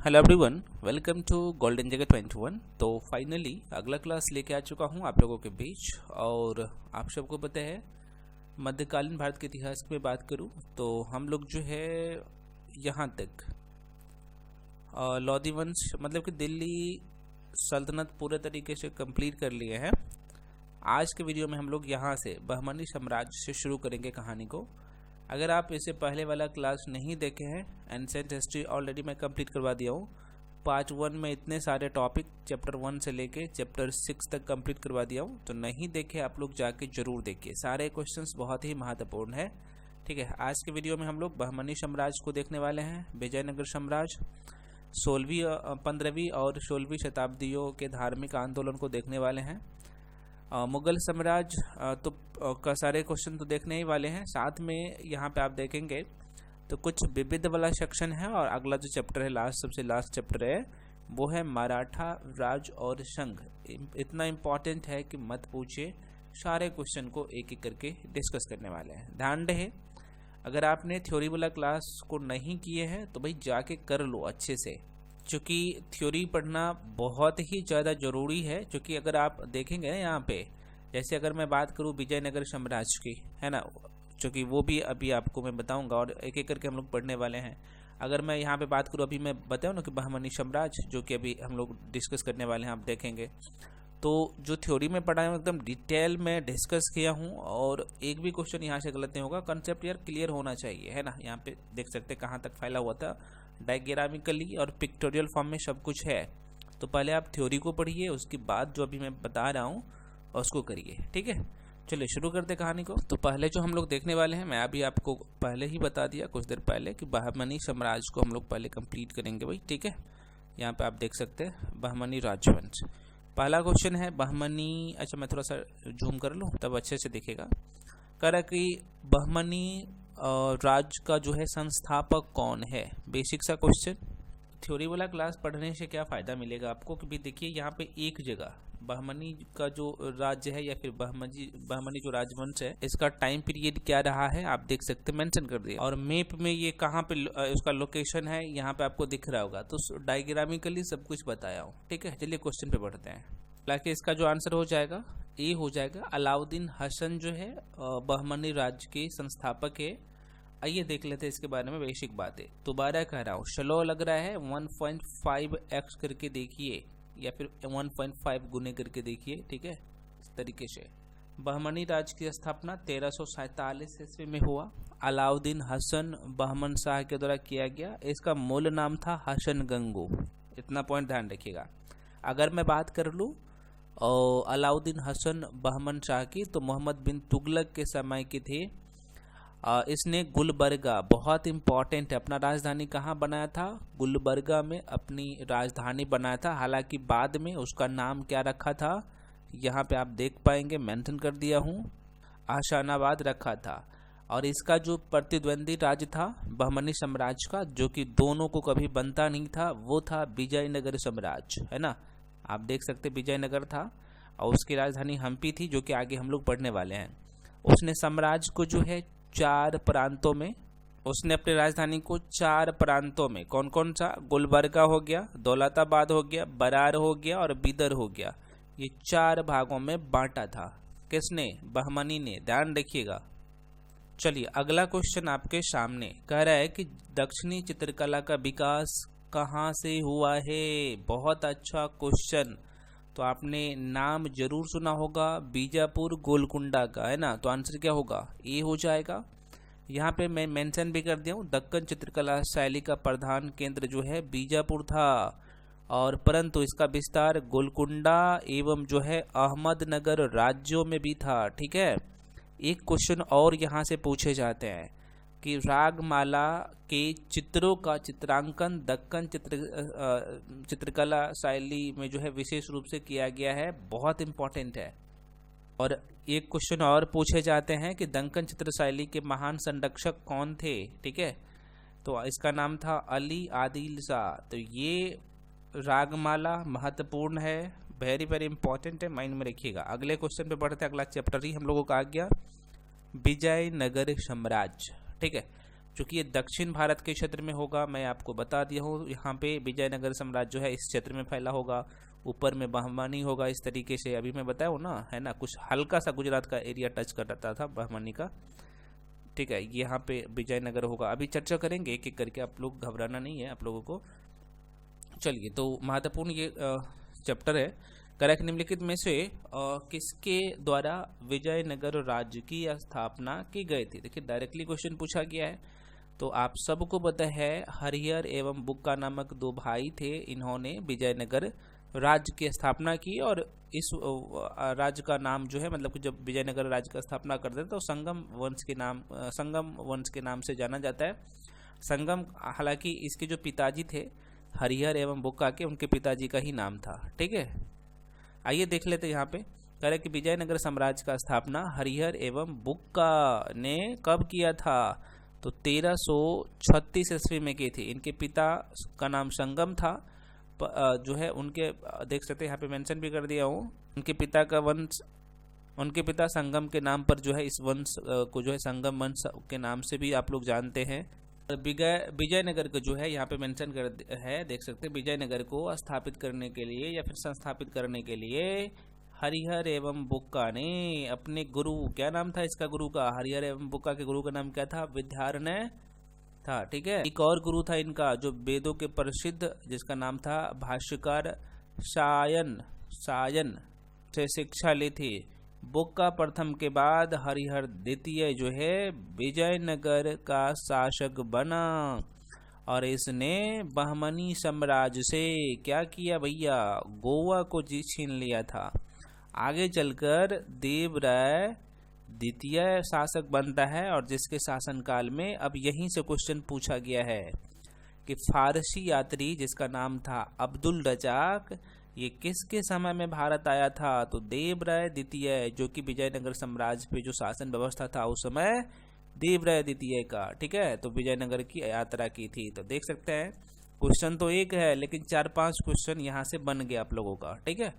Hello everyone, welcome to golden जगह 21। तो finally अगला क्लास लेके आ चुका हूँ आप लोगों के बीच। और आप सबको पता है, मध्यकालीन भारत के इतिहास की बात करूँ तो हम लोग जो है यहाँ तक लोधी वंश मतलब कि दिल्ली सल्तनत पूरे तरीके से कंप्लीट कर लिए हैं। आज के वीडियो में हम लोग यहाँ से बहमनी साम्राज्य से शुरू करेंगे कहानी को। अगर आप इससे पहले वाला क्लास नहीं देखे हैं, एंशिएंट हिस्ट्री ऑलरेडी मैं कंप्लीट करवा दिया हूँ। पार्ट 1 में इतने सारे टॉपिक चैप्टर 1 से लेके चैप्टर 6 तक कंप्लीट करवा दिया हूँ। तो नहीं देखे आप लोग जाके जरूर देखिए, सारे क्वेश्चंस बहुत ही महत्वपूर्ण है। ठीक है, आज के वीडियो में हम लोग बहमनी साम्राज्य को देखने वाले हैं। विजयनगर साम्राज्य 16वीं 15वीं और 16वीं शताब्दियों के धार्मिक आंदोलन को देखने वाले हैं। मुगल साम्राज्य तो का सारे क्वेश्चन तो देखने ही वाले हैं। साथ में यहाँ पे आप देखेंगे तो कुछ विविध वाला सेक्शन है। और अगला जो चैप्टर है, सबसे लास्ट चैप्टर है, वो है मराठा राज और संघ। इतना इम्पोर्टेंट है कि मत पूछिए, सारे क्वेश्चन को एक एक करके डिस्कस करने वाले हैं। ध्यान रहे, अगर आपने थ्योरी वाला क्लास को नहीं किए हैं तो भाई जाके कर लो अच्छे से, क्योंकि थ्योरी पढ़ना बहुत ही ज़्यादा ज़रूरी है। क्योंकि अगर आप देखेंगे ना यहाँ पे, जैसे अगर मैं बात करूँ विजयनगर साम्राज्य की, है ना, क्योंकि वो भी अभी आपको मैं बताऊंगा और एक एक करके हम लोग पढ़ने वाले हैं। अगर मैं यहाँ पे बात करूँ, अभी मैं बताऊँ ना कि बहमनी साम्राज्य जो कि अभी हम लोग डिस्कस करने वाले हैं, आप देखेंगे तो जो थ्योरी में पढ़ा है एकदम डिटेल में डिस्कस किया हूँ। और एक भी क्वेश्चन यहाँ से गलत नहीं होगा, कंसेप्ट यार क्लियर होना चाहिए, है ना। यहाँ पे देख सकते हैं कहाँ तक फैला हुआ था, डायग्रामिकली और पिक्टोरियल फॉर्म में सब कुछ है। तो पहले आप थ्योरी को पढ़िए, उसके बाद जो अभी मैं बता रहा हूँ उसको करिए। ठीक है, चलिए शुरू करते कहानी को। तो पहले जो हम लोग देखने वाले हैं, मैं अभी आपको पहले ही बता दिया कुछ देर पहले कि बहमनी साम्राज्य को हम लोग पहले कंप्लीट करेंगे भाई। ठीक है, यहाँ पे आप देख सकते हैं बहमनी राजवंश। पहला क्वेश्चन है बहमनी, अच्छा मैं थोड़ा सा जूम कर लूँ तब अच्छे से दिखेगा। कह रहा कि बहमनी राज्य का जो है संस्थापक कौन है। बेसिक सा क्वेश्चन। थ्योरी वाला क्लास पढ़ने से क्या फ़ायदा मिलेगा आपको कि भी देखिए यहाँ पे एक जगह बहमनी का जो राज्य है या फिर बहमनी जो राजवंश है, इसका टाइम पीरियड क्या रहा है आप देख सकते हैं, मेंशन कर दिया। और मैप में ये कहाँ पे उसका लोकेशन है यहाँ पे आपको दिख रहा होगा। तो डायग्रामिकली सब कुछ बताया हूँ। ठीक है, चलिए क्वेश्चन पे बढ़ते हैं। हालांकि इसका जो आंसर हो जाएगा ए हो जाएगा। अलाउद्दीन हसन जो है बहमनी राज्य के संस्थापक है। आइए देख लेते हैं इसके बारे में बेसिक बातें। दोबारा कह रहा हूँ, स्लो लग रहा है 1.5x करके देखिए या फिर 1.5 गुने करके देखिए। ठीक है, इस तरीके से। बहमनी राज्य की स्थापना 1347 ईस्वी में हुआ। अलाउद्दीन हसन बहमन शाह के द्वारा किया गया। इसका मूल नाम था हसन गंगू। इतना पॉइंट ध्यान रखिएगा। अगर मैं बात कर लूँ अलाउद्दीन हसन बहमन शाह की, तो मोहम्मद बिन तुगलक के समय की थी। इसने गुलबर्गा, बहुत इंपॉर्टेंट है, अपना राजधानी कहाँ बनाया था, गुलबर्गा में अपनी राजधानी बनाया था। हालांकि बाद में उसका नाम क्या रखा था, यहाँ पे आप देख पाएंगे, मेंशन कर दिया हूँ, आशानाबाद रखा था। और इसका जो प्रतिद्वंदी राज्य था बहमनी साम्राज्य का, जो कि दोनों को कभी बनता नहीं था, वो था विजयनगर साम्राज्य, है ना। आप देख सकते विजयनगर था और उसकी राजधानी हम्पी थी, जो कि आगे हम लोग पढ़ने वाले हैं। उसने साम्राज्य को जो है 4 प्रांतों में, उसने अपनी राजधानी को 4 प्रांतों में, कौन कौन सा, गुलबर्गा हो गया, दौलताबाद हो गया, बरार हो गया और बीदर हो गया, ये 4 भागों में बांटा था। किसने, बहमनी ने, ध्यान रखिएगा। चलिए अगला क्वेश्चन आपके सामने कह रहा है कि दक्षिणी चित्रकला का विकास कहाँ से हुआ है। बहुत अच्छा क्वेश्चन। तो आपने नाम जरूर सुना होगा बीजापुर गोलकुंडा का, है ना। तो आंसर क्या होगा, ए हो जाएगा। यहाँ पे मैं मेंशन भी कर दिया हूँ, दक्कन चित्रकला शैली का प्रधान केंद्र जो है बीजापुर था, और परंतु इसका विस्तार गोलकुंडा एवं जो है अहमदनगर राज्यों में भी था। ठीक है, एक क्वेश्चन और यहाँ से पूछे जाते हैं कि रागमाला के चित्रों का चित्रांकन दक्कन चित्रकला शैली में जो है विशेष रूप से किया गया है। बहुत इंपॉर्टेंट है। और एक क्वेश्चन और पूछे जाते हैं कि दक्कन चित्र शैली के महान संरक्षक कौन थे। ठीक है, तो इसका नाम था अली आदिल शाह। तो ये रागमाला महत्वपूर्ण है, वेरी वेरी इंपॉर्टेंट है, माइंड में रखिएगा। अगले क्वेश्चन पे बढ़ते हैं। अगला चैप्टर ही हम लोगों का आ गया विजयनगर साम्राज्य। ठीक है, चूँकि ये दक्षिण भारत के क्षेत्र में होगा, मैं आपको बता दिया हूँ। यहाँ पे विजयनगर साम्राज्य जो है इस क्षेत्र में फैला होगा, ऊपर में बहमनी होगा, इस तरीके से अभी मैं बताया हूँ ना, है ना, कुछ हल्का सा गुजरात का एरिया टच करता था बहमनी का, ठीक है। यहाँ पे विजयनगर होगा, अभी चर्चा करेंगे एक एक करके, आप लोग घबराना नहीं है आप लोगों को। चलिए, तो महत्वपूर्ण ये चैप्टर है। करेक्ट निम्नलिखित में से किसके द्वारा विजयनगर राज्य की स्थापना की गई थी? देखिए डायरेक्टली क्वेश्चन पूछा गया है, तो आप सबको पता है हरिहर एवं बुक्का नामक दो भाई थे, इन्होंने विजयनगर राज्य की स्थापना की। और इस राज्य का नाम जो है, मतलब कि जब विजयनगर राज्य का स्थापना करते थे तो संगम वंश के नाम से जाना जाता है। संगम, हालांकि इसके जो पिताजी थे हरिहर एवं बुक्का के, उनके पिताजी का ही नाम था, ठीक है। आइए देख लेते हैं। यहाँ पे कह रहे कि विजयनगर साम्राज्य का स्थापना हरिहर एवं बुक्का ने कब किया था? तो 1336 ईस्वी में की थी। इनके पिता का नाम संगम था, जो है उनके, देख सकते हैं यहाँ पे मेंशन भी कर दिया हूँ, उनके पिता संगम के नाम पर जो है इस वंश को जो है संगम वंश के नाम से भी आप लोग जानते हैं। विजयनगर को जो है यहाँ पे मेंशन कर है, देख सकते हैं, विजयनगर को स्थापित करने के लिए या फिर संस्थापित करने के लिए हरिहर एवं बुक्का ने अपने गुरु, क्या नाम था इसका गुरु का? हरिहर एवं बुक्का के गुरु का नाम क्या था? विद्यारण्य था, ठीक है। एक और गुरु था इनका जो वेदों के प्रसिद्ध, जिसका नाम था भाष्यकार सायन से शिक्षा ली थी। बुक्का प्रथम के बाद हरिहर द्वितीय जो है विजयनगर का शासक बना और इसने बहमनी साम्राज्य से क्या किया भैया? गोवा को छीन लिया था। आगे चलकर देवराय द्वितीय शासक बनता है और जिसके शासनकाल में अब यहीं से क्वेश्चन पूछा गया है कि फारसी यात्री जिसका नाम था अब्दुल रजाक, ये किसके समय में भारत आया था? तो देवराय द्वितीय, जो कि विजयनगर साम्राज्य पे जो शासन व्यवस्था था उस समय देवराय द्वितीय का, ठीक है। तो विजयनगर की यात्रा की थी। तो देख सकते हैं क्वेश्चन तो एक है लेकिन 4-5 क्वेश्चन यहाँ से बन गया आप लोगों का, ठीक है।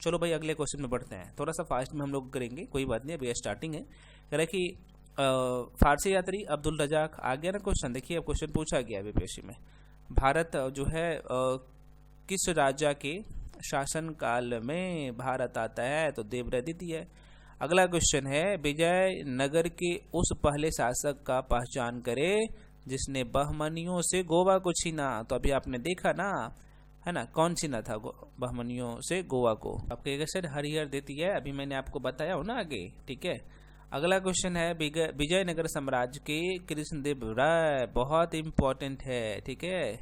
चलो भाई अगले क्वेश्चन में बढ़ते हैं, थोड़ा सा फास्ट में हम लोग करेंगे, कोई बात नहीं, अभी स्टार्टिंग है। कह रहे कि फारसी यात्री अब्दुल रजाक, आ गया ना क्वेश्चन। देखिए अब क्वेश्चन पूछा गया है बीपीएससी में, भारत जो है किस राजा के शासन काल में भारत आता है? तो देवराय द्वितीय। अगला क्वेश्चन है विजयनगर के उस पहले शासक का पहचान करे जिसने बहमनियों से गोवा को छीना। तो अभी आपने देखा ना, है ना, कौन छीना था बहमनियों से गोवा को? आपके सर हरिहर द्वितीय, अभी मैंने आपको बताया हो ना आगे, ठीक है। अगला क्वेश्चन है विजयनगर साम्राज्य के कृष्णदेव राय, बहुत इंपॉर्टेंट है, ठीक है।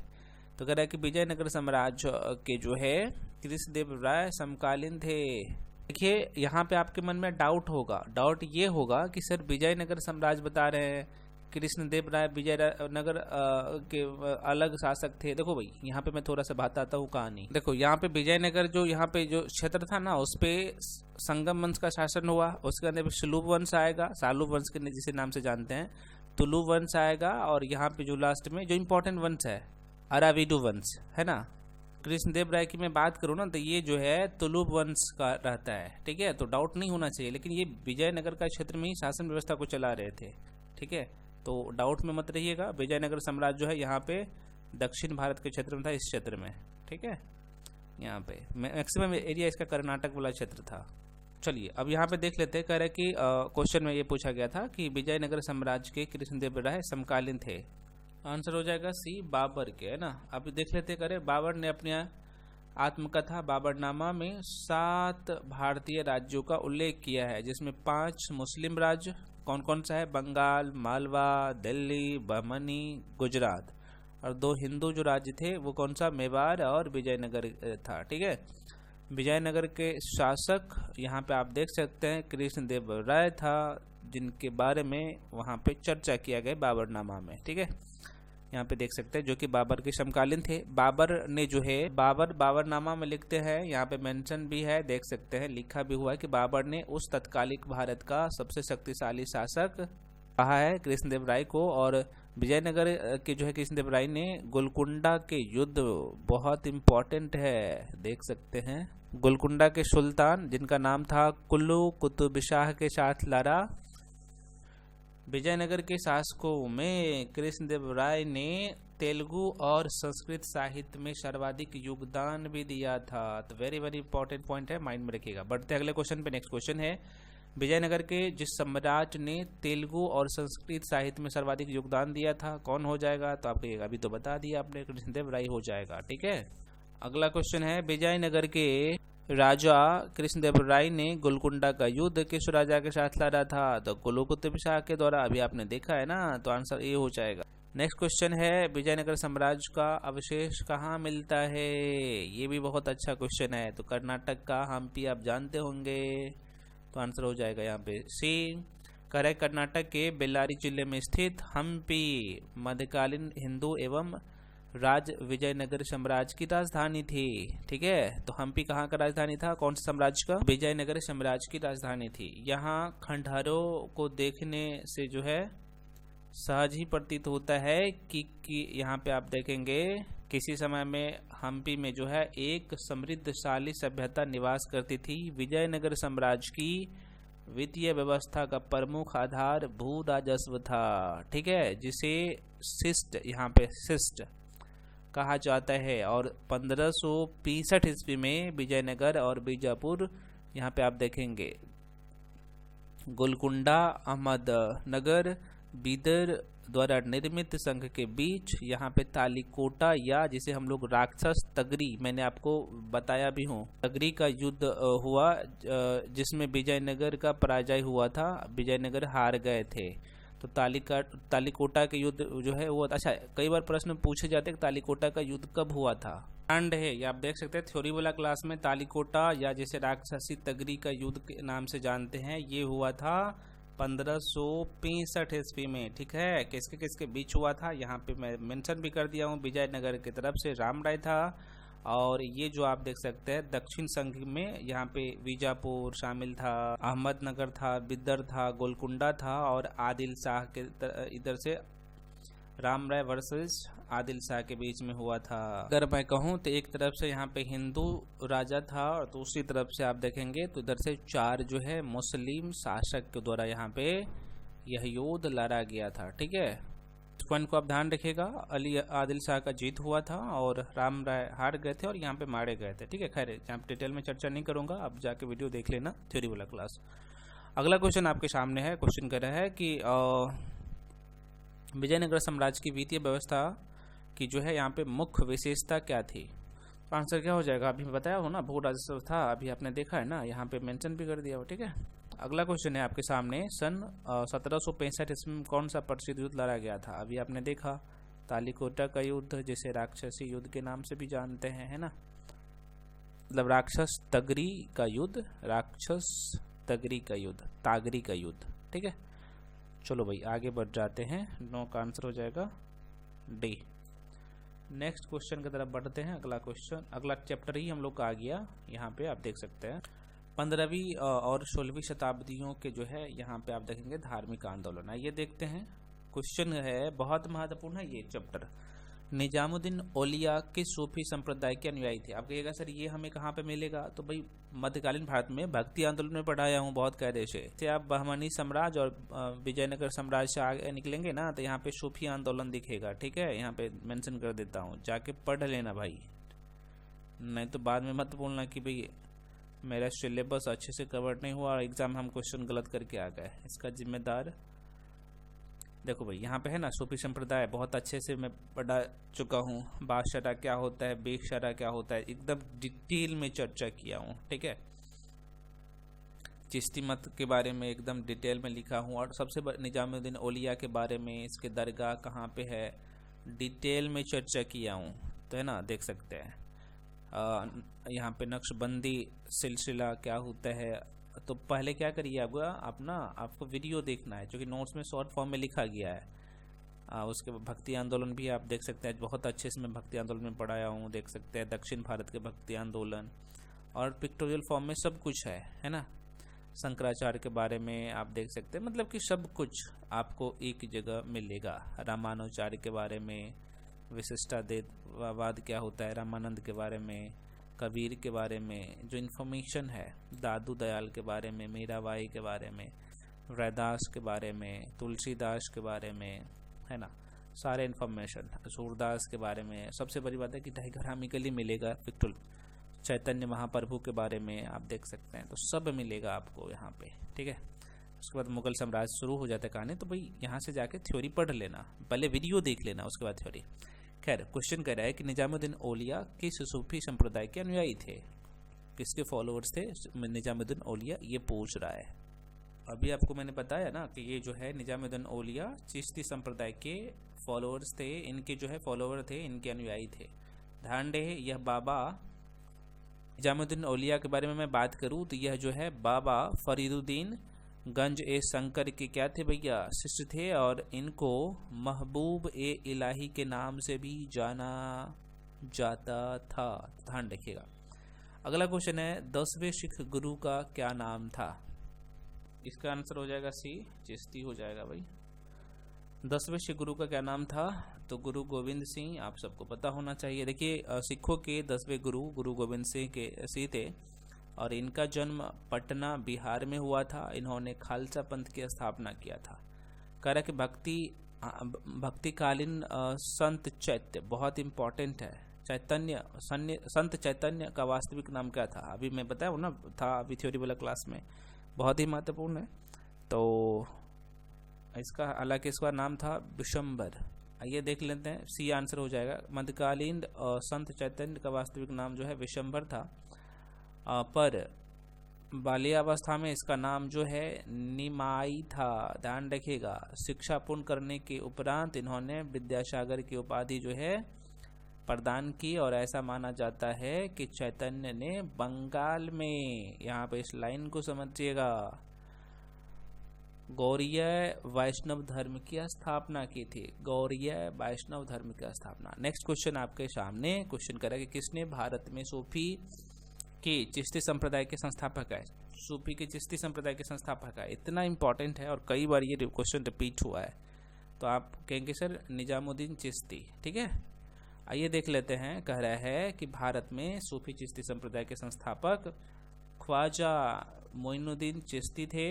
तो कह रहा है कि विजयनगर साम्राज्य के जो है कृष्णदेव राय समकालीन थे। देखिए यहाँ पे आपके मन में डाउट ये होगा कि सर विजयनगर साम्राज्य बता रहे हैं, कृष्णदेव राय विजयनगर के अलग शासक थे। देखो भाई यहाँ पे मैं थोड़ा सा बताता हूँ कहानी। देखो यहाँ पे विजयनगर जो यहाँ पे जो क्षेत्र था ना, उस पे संगम वंश का शासन हुआ, उसके अंदर सुलूभ वंश आएगा, सालूब वंश के जिसे नाम से जानते हैं, तुलुभ वंश आएगा, और यहाँ पे जो लास्ट में जो इम्पोर्टेंट वंश है अराविडु वंश, है ना। कृष्णदेव राय की मैं बात करूँ ना, तो ये जो है तुलुभ वंश का रहता है, ठीक है। तो डाउट नहीं होना चाहिए, लेकिन ये विजयनगर का क्षेत्र में ही शासन व्यवस्था को चला रहे थे, ठीक है। तो डाउट में मत रहिएगा। विजयनगर साम्राज्य जो है यहाँ पे दक्षिण भारत के क्षेत्र में था, इस क्षेत्र में, ठीक है। यहाँ पे मैक्सिमम एरिया इसका कर्नाटक वाला क्षेत्र था। चलिए अब यहाँ पे देख लेते हैं। कह रहे कि क्वेश्चन में ये पूछा गया था कि विजयनगर साम्राज्य के कृष्णदेव राय समकालीन थे। आंसर हो जाएगा सी, बाबर के, है ना। अभी देख लेते। करे बाबर ने अपनी आत्मकथा बाबरनामा में 7 भारतीय राज्यों का उल्लेख किया है, जिसमें 5 मुस्लिम राज्य, कौन कौन सा है? बंगाल, मालवा, दिल्ली, बहमनी, गुजरात, और 2 हिंदू जो राज्य थे वो कौन सा? मेवाड़ और विजयनगर था, ठीक है। विजयनगर के शासक यहाँ पे आप देख सकते हैं कृष्णदेव राय था, जिनके बारे में वहाँ पे चर्चा किया गया बाबरनामा में, ठीक है। यहाँ पे देख सकते हैं जो कि बाबर के समकालीन थे। बाबर ने जो है बाबरनामा में लिखते हैं, यहाँ पे मेंशन भी है, देख सकते हैं, लिखा भी हुआ है कि बाबर ने उस तत्कालिक भारत का सबसे शक्तिशाली शासक कहा है कृष्णदेव राय को। और विजयनगर के जो है कृष्णदेव राय ने गोलकुंडा के युद्ध, बहुत इम्पोर्टेंट है, देख सकते हैं, गोलकुंडा के सुल्तान जिनका नाम था कुल्लू कुतुब शाह के साथ लड़ा। विजयनगर के शासकों में कृष्णदेव राय ने तेलुगु और संस्कृत साहित्य में सर्वाधिक योगदान भी दिया था। तो वेरी वेरी इंपॉर्टेंट पॉइंट है, माइंड में रखिएगा। बढ़ते अगले क्वेश्चन पे। नेक्स्ट क्वेश्चन है, विजयनगर के जिस सम्राट ने तेलुगु और संस्कृत साहित्य में सर्वाधिक योगदान दिया था, कौन हो जाएगा? तो आप कहिएगा अभी तो बता दिया आपने, कृष्णदेव राय हो जाएगा। ठीक है। अगला क्वेश्चन है, विजयनगर के राजा कृष्णदेव राय ने गोलकुंडा का युद्ध किस राजा के साथ लड़ा था? तो कुलुकुतुब शाह के द्वारा। अभी आपने देखा है ना, तो आंसर ए हो जाएगा। नेक्स्ट क्वेश्चन है, विजयनगर साम्राज्य का अवशेष कहाँ मिलता है? ये भी बहुत अच्छा क्वेश्चन है। तो कर्नाटक का हम्पी आप जानते होंगे, तो आंसर हो जाएगा यहाँ पे सी। करेक्ट। कर्नाटक के बेल्लारी जिले में स्थित हम्पी मध्यकालीन हिंदू एवं राज विजयनगर साम्राज्य की राजधानी थी। ठीक है। तो हम्पी कहाँ का राजधानी था? कौन से साम्राज्य का? विजयनगर साम्राज्य की राजधानी थी। यहाँ खंडहरों को देखने से जो है सहज ही प्रतीत होता है कि यहाँ पे आप देखेंगे किसी समय में हम्पी में जो है एक समृद्धशाली सभ्यता निवास करती थी। विजयनगर साम्राज्य की वित्तीय व्यवस्था का प्रमुख आधार भू राजस्व था। ठीक है, जिसे शिष्ट यहाँ पे शिष्ट कहा जाता है। और 1565 ईस्वी में विजयनगर और बीजापुर यहाँ पे आप देखेंगे गोलकुंडा अहमदनगर बीदर द्वारा निर्मित संघ के बीच यहाँ पे तालिकोटा या जिसे हम लोग राक्षस तगरी, मैंने आपको बताया भी हूँ, तगरी का युद्ध हुआ जिसमें विजयनगर का पराजय हुआ था। विजयनगर हार गए थे। तो तालिकोटा के युद्ध जो है वो अच्छा, कई बार प्रश्न पूछे जाते हैं कि तालिकोटा का युद्ध कब हुआ था। कांड है, ये आप देख सकते हैं थ्योरी वाला क्लास में। तालिकोटा या जिसे राक्षसी तगरी का युद्ध के नाम से जानते हैं, ये हुआ था 1565 ईस्वी में। ठीक है। किसके किसके बीच हुआ था यहाँ पे मैं मेंशन भी कर दिया हूँ। विजयनगर की तरफ से राम राय था, और ये जो आप देख सकते हैं दक्षिण संघ में यहाँ पे बीजापुर शामिल था, अहमदनगर था, बिदर था, गोलकुंडा था, और आदिल शाह के इधर से राम राय वर्सेस आदिल शाह के बीच में हुआ था। अगर मैं कहूँ तो एक तरफ से यहाँ पे हिंदू राजा था, और दूसरी तरफ से आप देखेंगे तो इधर से 4 जो है मुस्लिम शासक के द्वारा यहाँ पे यह युद्ध लड़ा गया था। ठीक है। इस पॉइंट को आप ध्यान रखिएगा। अली आदिल शाह का जीत हुआ था और राम राय हार गए थे और यहाँ पे मारे गए थे। ठीक है। खैर यहाँ पे डिटेल में चर्चा नहीं करूंगा, आप जाके वीडियो देख लेना, थ्योरी वाला क्लास। अगला क्वेश्चन आपके सामने है। क्वेश्चन कह रहा है कि विजयनगर साम्राज्य की वित्तीय व्यवस्था की जो है यहाँ पे मुख्य विशेषता क्या थी? तो आंसर क्या हो जाएगा? अभी बताया हो ना, भू राजस्व था, अभी आपने देखा है ना, यहाँ पे मेंशन भी कर दिया हो। ठीक है। अगला क्वेश्चन है आपके सामने, सन 1765 ईस्वी में कौन सा प्रसिद्ध युद्ध लड़ा गया था? अभी आपने देखा तालिकोटा का युद्ध, जिसे राक्षसी युद्ध के नाम से भी जानते हैं, है ना, मतलब राक्षस तगरी का युद्ध, राक्षस तगरी का युद्ध, तागरी का युद्ध। ठीक है। चलो भाई आगे बढ़ जाते हैं। 9 का आंसर हो जाएगा डी। नेक्स्ट क्वेश्चन की तरफ बढ़ते हैं। अगला क्वेश्चन, अगला चैप्टर ही हम लोग का आ गया। यहाँ पे आप देख सकते हैं 15वीं और 16वीं शताब्दियों के जो है यहाँ पे आप देखेंगे धार्मिक आंदोलन है। ये देखते हैं, क्वेश्चन है बहुत महत्वपूर्ण है ये चैप्टर। निजामुद्दीन औलिया के सूफी संप्रदाय के अनुयायी थे। आप कहिएगा सर ये हमें कहाँ पे मिलेगा? तो भाई मध्यकालीन भारत में भक्ति आंदोलन में पढ़ाया हूँ बहुत कायदे से। आप बहमनी साम्राज्य और विजयनगर साम्राज्य से आगे निकलेंगे ना, तो यहाँ पे सूफी आंदोलन दिखेगा। ठीक है। यहाँ पे मेंशन कर देता हूँ, जाके पढ़ लेना भाई, नहीं तो बाद में मत बोलना कि भाई मेरा सिलेबस अच्छे से कवर नहीं हुआ और एग्जाम हम क्वेश्चन गलत करके आ गए। इसका जिम्मेदार देखो भाई यहाँ पे है ना, सूफी संप्रदाय बहुत अच्छे से मैं पढ़ा चुका हूँ। बादशाह क्या होता है, बेशरा क्या होता है, एकदम डिटेल में चर्चा किया हूँ। ठीक है। चिश्ती मत के बारे में एकदम डिटेल में लिखा हूँ, और सबसे निजामुद्दीन औलिया के बारे में, इसके दरगाह कहाँ पे है, डिटेल में चर्चा किया हूँ। तो है ना, देख सकते हैं। यहाँ पे नक्शबंदी सिलसिला क्या होता है। तो पहले क्या करिए आपको वीडियो देखना है, क्योंकि नोट्स में शॉर्ट फॉर्म में लिखा गया है। उसके भक्ति आंदोलन भी आप देख सकते हैं, बहुत अच्छे से मैं भक्ति आंदोलन में पढ़ाया हूँ। देख सकते हैं दक्षिण भारत के भक्ति आंदोलन, और पिक्टोरियल फॉर्म में सब कुछ है ना। शंकराचार्य के बारे में आप देख सकते हैं, मतलब कि सब कुछ आपको एक जगह मिलेगा। रामानुजाचार्य के बारे में, विशिष्टाद्वैतवाद क्या होता है, रामानंद के बारे में, कबीर के बारे में जो इन्फॉर्मेशन है, दादू दयाल के बारे में, मीराबाई के बारे में, रैदास के बारे में, तुलसीदास के बारे में, है ना, सारे इन्फॉर्मेशन, सूरदास के बारे में। सबसे बड़ी बात है कि डायग्रामिकली मिलेगा फिक्टुल। चैतन्य महाप्रभु के बारे में आप देख सकते हैं, तो सब मिलेगा आपको यहाँ पे, ठीक है। उसके बाद मुगल साम्राज्य शुरू हो जाता है कहानी, तो भाई यहाँ से जाके थ्योरी पढ़ लेना, पहले वीडियो देख लेना, उसके बाद थ्योरी। खैर, क्वेश्चन कह रहा है कि निजामुद्दीन औलिया किस सूफी संप्रदाय के अनुयायी थे, किसके फॉलोअर्स थे निजामुद्दीन औलिया, ये पूछ रहा है। अभी आपको मैंने बताया ना कि ये जो है निजामुद्दीन औलिया चिश्ती संप्रदाय के फॉलोअर्स थे, इनके जो है फॉलोअर थे, इनके अनुयायी थे। ध्यान रहे, यह बाबा निजामुद्दीन औलिया के बारे में मैं बात करूं तो यह जो है बाबा फरीदुद्दीन गंज ए शंकर के क्या थे भैया, शिष्य थे, और इनको महबूब ए इलाही के नाम से भी जाना जाता था। ध्यान रखिएगा। अगला क्वेश्चन है 10वें सिख गुरु का क्या नाम था। इसका आंसर हो जाएगा सी, चिश्ती हो जाएगा भाई। 10वें सिख गुरु का क्या नाम था, तो गुरु गोविंद सिंह, आप सबको पता होना चाहिए। देखिए, सिखों के 10वें गुरु गुरु गोविंद सिंह थे, और इनका जन्म पटना बिहार में हुआ था। इन्होंने खालसा पंथ की स्थापना किया था। कह रहा कि भक्तिकालीन संत चैत्य बहुत इंपॉर्टेंट है। संत चैतन्य का वास्तविक नाम क्या था, अभी मैं बताया ना था अभी थ्योरी वाला क्लास में, बहुत ही महत्वपूर्ण है। तो इसका हालांकि इसका नाम था विशंबर। आइए देख लेते हैं, सी आंसर हो जाएगा। मध्यकालीन संत चैतन्य का वास्तविक नाम जो है विशंबर था, पर बाल्यावस्था में इसका नाम जो है निमाई था। ध्यान रखिएगा। शिक्षा पूर्ण करने के उपरांत इन्होंने विद्यासागर की उपाधि जो है प्रदान की, और ऐसा माना जाता है कि चैतन्य ने बंगाल में, यहाँ पे इस लाइन को समझिएगा, गौड़ीय वैष्णव धर्म की स्थापना की थी। गौड़ीय वैष्णव धर्म की स्थापना। नेक्स्ट क्वेश्चन आपके सामने क्वेश्चन करा कि किसने भारत में सूफी के चिश्ती संप्रदाय के संस्थापक है। सूफी के चिश्ती संप्रदाय के संस्थापक है, इतना इंपॉर्टेंट है और कई बार ये क्वेश्चन रिपीट हुआ है, तो आप कहेंगे सर निजामुद्दीन चिश्ती, ठीक है। आइए देख लेते हैं। कह रहा है कि भारत में सूफी चिश्ती संप्रदाय के संस्थापक ख्वाजा मोइनुद्दीन चिश्ती थे।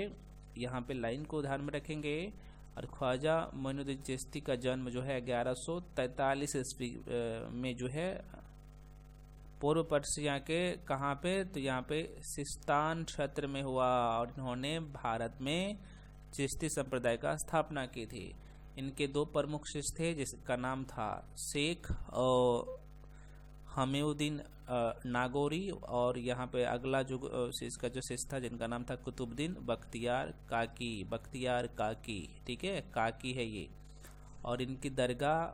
यहाँ पे लाइन को ध्यान में रखेंगे। और ख्वाजा मोइनुद्दीन चिश्ती का जन्म जो है 1143 ईस्वी में जो है पूर्व पर्शिया के कहाँ पे, तो यहाँ पे सिस्तान क्षेत्र में हुआ, और इन्होंने भारत में चिश्ती संप्रदाय का स्थापना की थी। इनके दो प्रमुख शिष्य थे, जिसका नाम था शेख हमीउद्दीन नागौरी, और यहाँ पे अगला जो इसका जो शिष्य था जिनका नाम था कुतुबुद्दीन बख्तियार काकी, ठीक है, काकी है ये। और इनकी दरगाह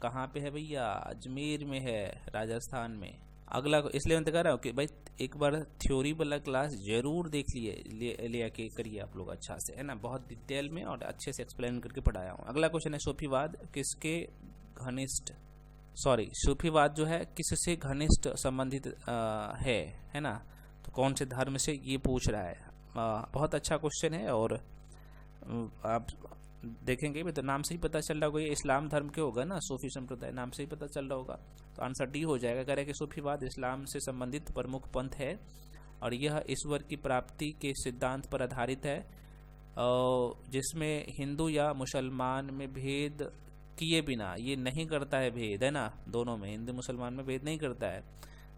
कहाँ पे है भैया, अजमेर में है, राजस्थान में। अगला इसलिए मैं कह रहा हूँ कि भाई एक बार थ्योरी वाला क्लास जरूर देख लिया के करिए आप लोग अच्छा से, है ना, बहुत डिटेल में और अच्छे से एक्सप्लेन करके पढ़ाया हूँ। अगला क्वेश्चन है सूफीवाद किसके घनिष्ठ, सूफीवाद जो है किससे घनिष्ठ संबंधित है ना, तो कौन से धर्म से, ये पूछ रहा है। बहुत अच्छा क्वेश्चन है, और आप देखेंगे भी तो नाम से ही पता चल रहा होगा ये इस्लाम धर्म के होगा ना, सूफी संप्रदाय, नाम से ही पता चल रहा होगा, तो आंसर डी हो जाएगा। कह रहे कि सूफीवाद इस्लाम से संबंधित प्रमुख पंथ है, और यह ईश्वर की प्राप्ति के सिद्धांत पर आधारित है, जिसमें हिंदू या मुसलमान में भेद किए बिना, ये नहीं करता है भेद, है ना, दोनों में, हिंदू मुसलमान में भेद नहीं करता है।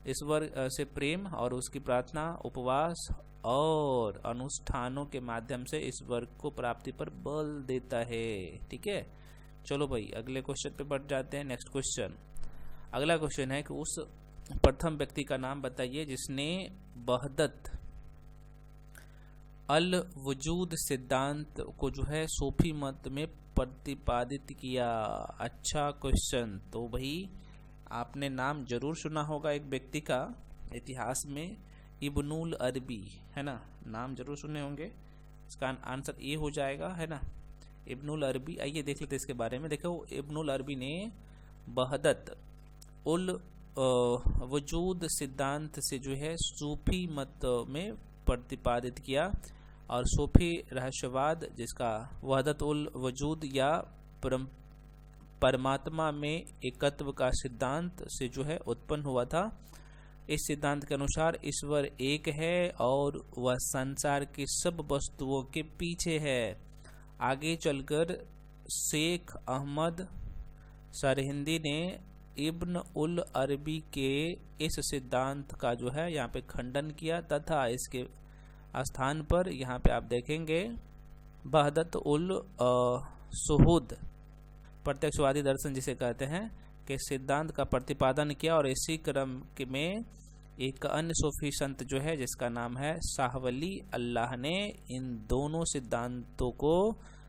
ईश्वर से प्रेम और उसकी प्रार्थना, उपवास और अनुष्ठानों के माध्यम से ईश्वर को प्राप्ति पर बल देता है, ठीक है। चलो भाई अगले क्वेश्चन पे बढ़ जाते हैं। नेक्स्ट क्वेश्चन, अगला क्वेश्चन है कि उस प्रथम व्यक्ति का नाम बताइए जिसने वहदत अल वजूद सिद्धांत को जो है सूफी मत में प्रतिपादित किया। अच्छा क्वेश्चन, तो भाई आपने नाम जरूर सुना होगा एक व्यक्ति का, इतिहास में इब्नुल अरबी, है ना, नाम जरूर सुने होंगे। इसका आंसर ए हो जाएगा, है ना, इब्नुल अरबी। आइए देख लेते हैं इसके बारे में। देखो, इब्नुल अरबी ने वहदत उल वजूद सिद्धांत से जो है सूफी मत में प्रतिपादित किया, और सूफी रहस्यवाद जिसका वहदत उल वजूद या परमात्मा में एकत्व का सिद्धांत से जो है उत्पन्न हुआ था, इस सिद्धांत के अनुसार ईश्वर एक है और वह संसार की सब वस्तुओं के पीछे है। आगे चलकर शेख अहमद सरहिंदी ने इब्न उल अरबी के इस सिद्धांत का जो है यहाँ पे खंडन किया तथा इसके स्थान पर यहाँ पे आप देखेंगे वहदत उल सुहूद प्रत्यक्षवादी दर्शन जिसे कहते हैं के सिद्धांत का प्रतिपादन किया। और इसी क्रम में एक अन्य सूफी संत जो है जिसका नाम है शाह वली अल्लाह ने इन दोनों सिद्धांतों को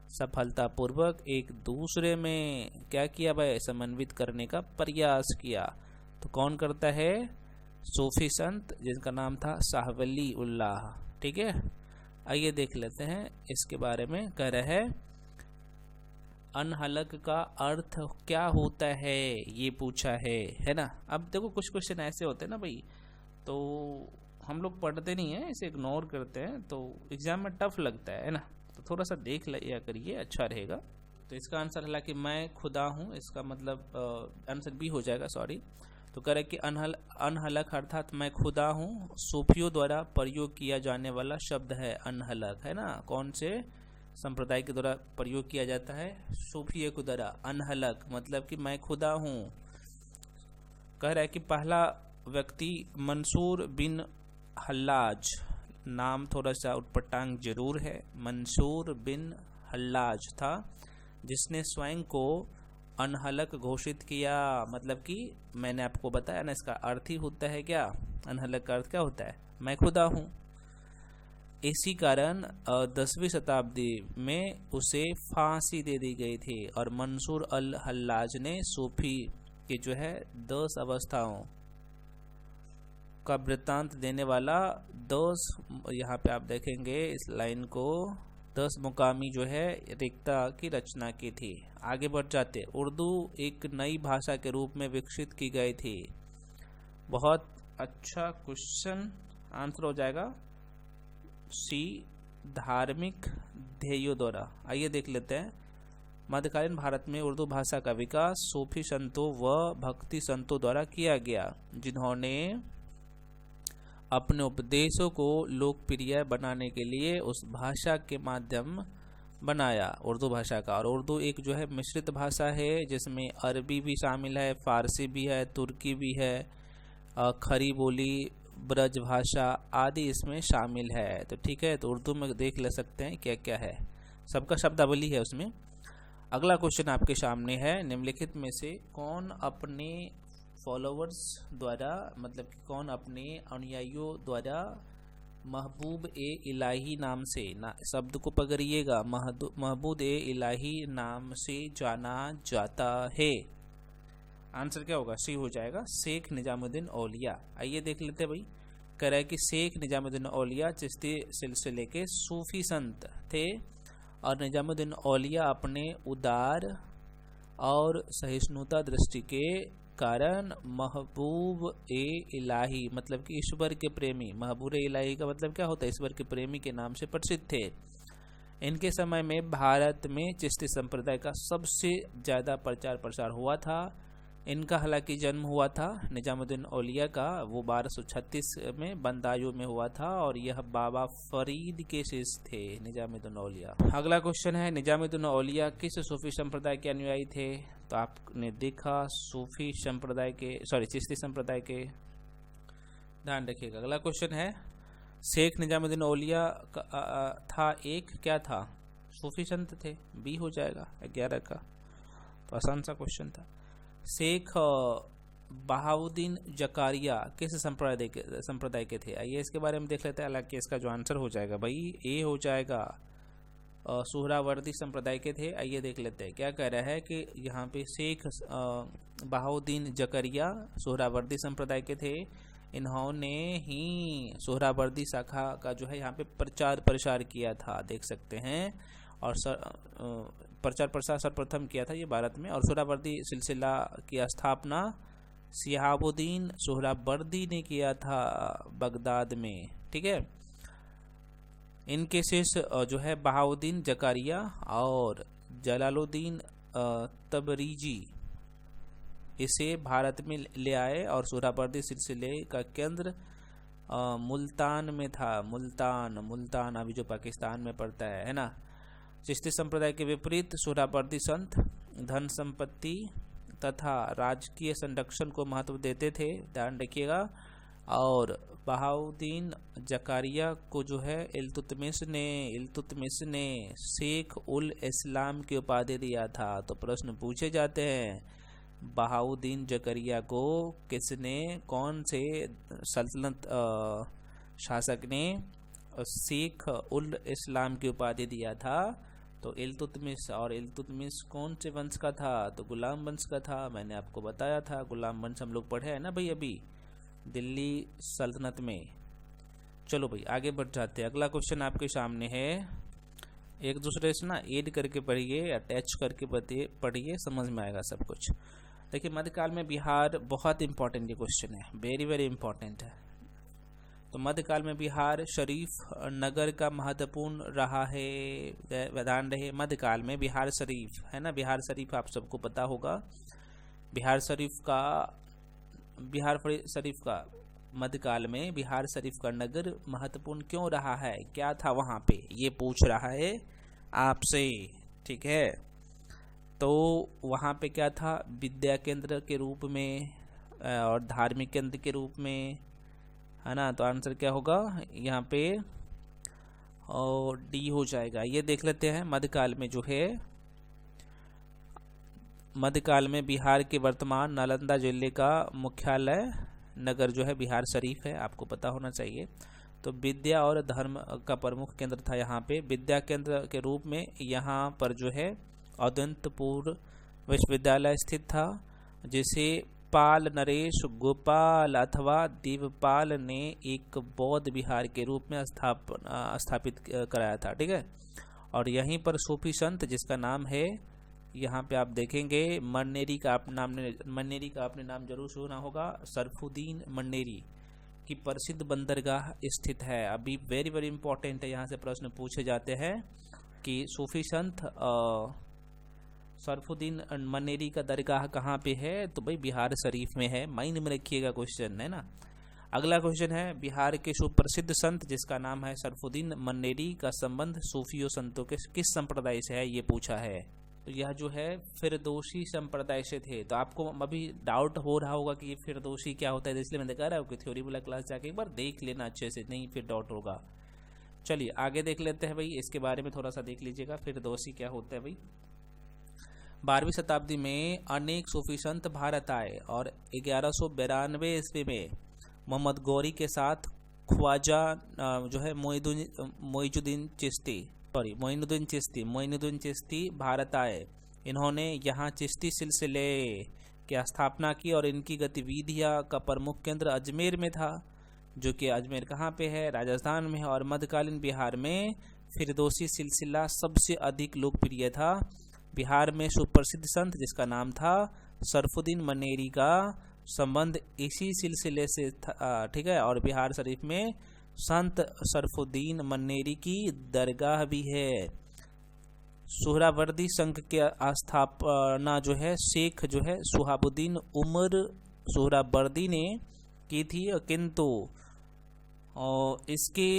सफलतापूर्वक एक दूसरे में क्या किया भाई, समन्वित करने का प्रयास किया। तो कौन करता है? सूफी संत जिसका नाम था शाह वली उल्लाह। ठीक है, आइए देख लेते हैं इसके बारे में। कह रहे हैं अनहलक का अर्थ क्या होता है, ये पूछा है ना। अब देखो कुछ क्वेश्चन ऐसे होते हैं ना भाई, तो हम लोग पढ़ते नहीं है, इसे इग्नोर करते हैं, तो एग्जाम में टफ लगता है ना। तो थोड़ा सा देख लिया करिए, अच्छा रहेगा। तो इसका आंसर हालांकि मैं खुदा हूँ, इसका मतलब आंसर भी हो जाएगा, सॉरी। तो कह रहे कि अनहलक अर्थात मैं खुदा हूँ सूफियों द्वारा प्रयोग किया जाने वाला शब्द है अनहलक, है ना। कौन से संप्रदाय के द्वारा प्रयोग किया जाता है? सूफियों के द्वारा। अनहलक मतलब कि मैं खुदा हूँ। कह रहा है कि पहला व्यक्ति मंसूर बिन हल्लाज, नाम थोड़ा सा उटपटांग जरूर है, मंसूर बिन हल्लाज था, जिसने स्वयं को अनहलक घोषित किया। मतलब कि मैंने आपको बताया ना, इसका अर्थ ही होता है क्या, अनहलक का अर्थ क्या होता है? मैं खुदा हूँ। इसी कारण 10वीं शताब्दी में उसे फांसी दे दी गई थी। और मंसूर अल हल्लाज ने सूफी के जो है 10 अवस्थाओं का वृत्तांत देने वाला 10, यहाँ पे आप देखेंगे इस लाइन को, 10 मुकामी जो है रिक्ता की रचना की थी। आगे बढ़ जाते, उर्दू एक नई भाषा के रूप में विकसित की गई थी। बहुत अच्छा क्वेश्चन, आंसर हो जाएगा सी, धार्मिक ध्येयों द्वारा। आइए देख लेते हैं। मध्यकालीन भारत में उर्दू भाषा का विकास सूफी संतों व भक्ति संतों द्वारा किया गया, जिन्होंने अपने उपदेशों को लोकप्रिय बनाने के लिए उस भाषा के माध्यम बनाया उर्दू भाषा का। और उर्दू एक जो है मिश्रित भाषा है, जिसमें अरबी भी शामिल है, फारसी भी है, तुर्की भी है, खरी बोली, ब्रज भाषा आदि इसमें शामिल है। तो ठीक है, तो उर्दू में देख ले सकते हैं क्या क्या है, सबका शब्दावली है उसमें। अगला क्वेश्चन आपके सामने है, निम्नलिखित में से कौन अपने फॉलोअर्स द्वारा, मतलब कि कौन अपने अनुयायियों द्वारा महबूब ए इलाही नाम से, शब्द को पकड़िएगा, महबूब ए इलाही नाम से जाना जाता है? आंसर क्या होगा? सी हो जाएगा, शेख निजामुद्दीन औलिया। आइए देख लेते हैं भाई। कह रहा है कि शेख निजामुद्दीन औलिया चिश्ती सिलसिले के सूफी संत थे, और निजामुद्दीन औलिया अपने उदार और सहिष्णुता दृष्टि के कारण महबूब ए इलाही, मतलब कि ईश्वर के प्रेमी, महबूब ए इलाही का मतलब क्या होता है? ईश्वर के प्रेमी के नाम से प्रसिद्ध थे। इनके समय में भारत में चिश्ती संप्रदाय का सबसे ज़्यादा प्रचार प्रसार हुआ था। इनका हालांकि जन्म हुआ था निजामुद्दीन औलिया का, वो 1236 में बंदायूं में हुआ था, और यह बाबा फरीद के शिष्य थे निजामुद्दीन औलिया। अगला क्वेश्चन है, निजामुद्दीन औलिया किस सूफी संप्रदाय के अनुयायी थे? तो आपने देखा सूफी संप्रदाय के, सॉरी चिश्ती संप्रदाय के, ध्यान रखिएगा। अगला क्वेश्चन है, शेख निजामुद्दीन औलिया था एक क्या था? सूफी संत थे, बी हो जाएगा 11 का। तो आसान सा क्वेश्चन था। शेख बहाउद्दीन जकारिया किस संप्रदाय के थे? आइए इसके बारे में देख लेते हैं। हालांकि इसका जो आंसर हो जाएगा भाई ए हो जाएगा, सुहरावर्दी संप्रदाय के थे। आइए देख लेते हैं क्या कह रहा है कि यहाँ पे शेख बहाउद्दीन जकारिया सुहरावर्दी संप्रदाय के थे। इन्होंने ही सुहरावर्दी शाखा का जो है यहाँ पे प्रचार प्रसार किया था, देख सकते हैं। और प्रचार प्रसार सर्वप्रथम किया था ये भारत में। और सुहरावर्दी सिलसिला की स्थापना शिहाबुद्दीन सुहरावर्दी ने किया था बगदाद में। ठीक है, इनके शिष्य जो है बहाउद्दीन जकारिया और जलालुद्दीन तबरीजी इसे भारत में ले आए और सोहरावर्दी सिलसिले का केंद्र मुल्तान में था। मुल्तान अभी जो पाकिस्तान में पड़ता है ना। चिश्ती संप्रदाय के विपरीत सोहरावर्दी संत धन संपत्ति तथा राजकीय संरक्षण को महत्व देते थे, ध्यान रखिएगा। और बहाउद्दीन जकारिया को जो है इल्तुतमिश ने शेख उल इस्लाम की उपाधि दिया था। तो प्रश्न पूछे जाते हैं, बहाउद्दीन जकारिया को किसने, कौन से सल्तनत शासक ने शेख उल इस्लाम की उपाधि दिया था? तो इल्तुतमिश। और इल्तुतमिश कौन से वंश का था? तो गुलाम वंश का था। मैंने आपको बताया था, गुलाम वंश हम लोग पढ़े हैं ना भाई अभी दिल्ली सल्तनत में। चलो भाई आगे बढ़ जाते हैं। अगला क्वेश्चन आपके सामने है, एक दूसरे से ना ऐड करके पढ़िए, अटैच करके पढ़िए, समझ में आएगा सब कुछ। देखिए मध्यकाल में बिहार, बहुत इंपॉर्टेंट ये क्वेश्चन है, वेरी वेरी इंपॉर्टेंट है। तो मध्यकाल में बिहार शरीफ नगर का महत्वपूर्ण रहा है। ध्यान रहे, मध्यकाल में बिहार शरीफ है ना, बिहार शरीफ आप सबको पता होगा। बिहार शरीफ का मध्यकाल में बिहार शरीफ का नगर महत्वपूर्ण क्यों रहा है, क्या था वहाँ पे, ये पूछ रहा है आपसे, ठीक है। तो वहाँ पे क्या था, विद्या केंद्र के रूप में और धार्मिक केंद्र के रूप में, है ना। तो आंसर क्या होगा यहाँ पे, और डी हो जाएगा। ये देख लेते हैं मध्यकाल में जो है, मध्यकाल में बिहार के वर्तमान नालंदा जिले का मुख्यालय नगर जो है बिहार शरीफ है, आपको पता होना चाहिए। तो विद्या और धर्म का प्रमुख केंद्र था यहाँ पे। विद्या केंद्र के रूप में यहाँ पर जो है अदंतपुर विश्वविद्यालय स्थित था, जिसे पाल नरेश गोपाल अथवा देवपाल ने एक बौद्ध विहार के रूप में स्थापित कराया था, ठीक है। और यहीं पर सूफी संत जिसका नाम है, यहाँ पे आप देखेंगे मन्नेरी का आपने नाम जरूर सुना होगा, सरफुद्दीन मन्नेरी की प्रसिद्ध बंदरगाह स्थित है। अभी वेरी वेरी इंपॉर्टेंट है, यहाँ से प्रश्न पूछे जाते हैं कि सूफी संत सरफुद्दीन मन्नेरी का दरगाह कहाँ पे है, तो भाई बिहार शरीफ में है। माइंड में रखिएगा क्वेश्चन, है ना। अगला क्वेश्चन है, बिहार के सुप्रसिद्ध संत जिसका नाम है सरफुद्दीन मन्नेरी का संबंध सूफियों संतों के किस संप्रदाय से है, ये पूछा है। तो यह जो है फिरदौसी संप्रदाय से थे। तो आपको अभी डाउट हो रहा होगा कि ये फिरदौसी क्या होता है, इसलिए मैं कह रहा हूँ कि थ्योरी वाला क्लास जाके एक बार देख लेना अच्छे से, नहीं फिर डाउट होगा। चलिए आगे देख लेते हैं भाई, इसके बारे में थोड़ा सा देख लीजिएगा, फिरदौसी क्या होता है भाई। 12वीं शताब्दी में अनेक सूफी संत भारत आए और 1192 ईस्वी में मोहम्मद गौरी के साथ ख्वाजा जो है मोइनुद्दीन चिश्ती भारत आए। इन्होंने यहाँ चिश्ती सिलसिले की स्थापना की और इनकी गतिविधियाँ का प्रमुख केंद्र अजमेर में था, जो कि अजमेर कहाँ पे है, राजस्थान में है। और मध्यकालीन बिहार में फिरदौसी सिलसिला सबसे अधिक लोकप्रिय था। बिहार में सुप्रसिद्ध संत जिसका नाम था सरफुद्दीन मन्नेरी का संबंध इसी सिलसिले से था, ठीक है। और बिहार शरीफ में संत सरफुद्दीन मन्नेरी की दरगाह भी है। सोहरावर्दी संघ के स्थापना जो है शेख जो है सुहाबुद्दीन उमर सोहरावर्दी ने की थी, किंतु इसके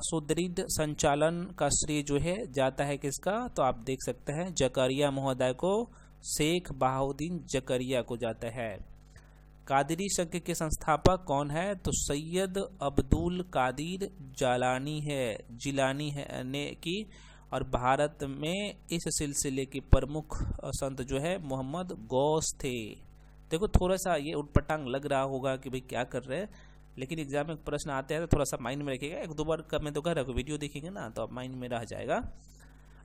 सुदृढ़ संचालन का श्रेय जो है जाता है किसका, तो आप देख सकते हैं जकरिया महोदय को, शेख बहाउद्दीन जकरिया को जाता है। कादरी संघ के संस्थापक कौन है, तो सैयद अब्दुल कादिर जिलानी है ने की। और भारत में इस सिलसिले के प्रमुख संत जो है मोहम्मद गौस थे। देखो थोड़ा सा ये उटपटांग लग रहा होगा कि भाई क्या कर रहे हैं, लेकिन एग्जाम में प्रश्न आते हैं तो थोड़ा सा माइंड में रखिएगा। एक दो बार मैं तो कह रहा हूँ वीडियो देखेंगे ना तो अब माइंड में रह जाएगा।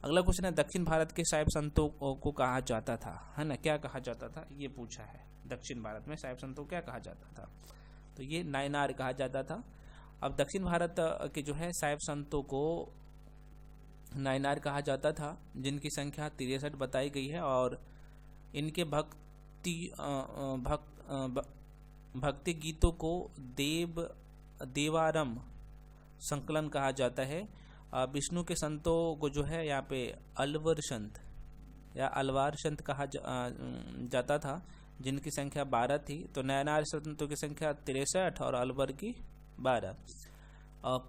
अगला क्वेश्चन है, दक्षिण भारत के शैव संतों को कहा जाता था, है ना, क्या कहा जाता था, ये पूछा है। दक्षिण भारत में शैव संतों को क्या कहा जाता था, तो ये नायनार कहा जाता था। अब दक्षिण भारत के जो है शैव संतों को नायनार कहा जाता था, जिनकी संख्या 63 बताई गई है। और इनके भक्ति गीतों को देवारम संकलन कहा जाता है। विष्णु के संतों को जो है यहाँ पे अलवर संत या अलवार संत कहा जाता था। जिनकी संख्या 12 थी। तो नयनार संतों की संख्या 63 और अलवर की 12।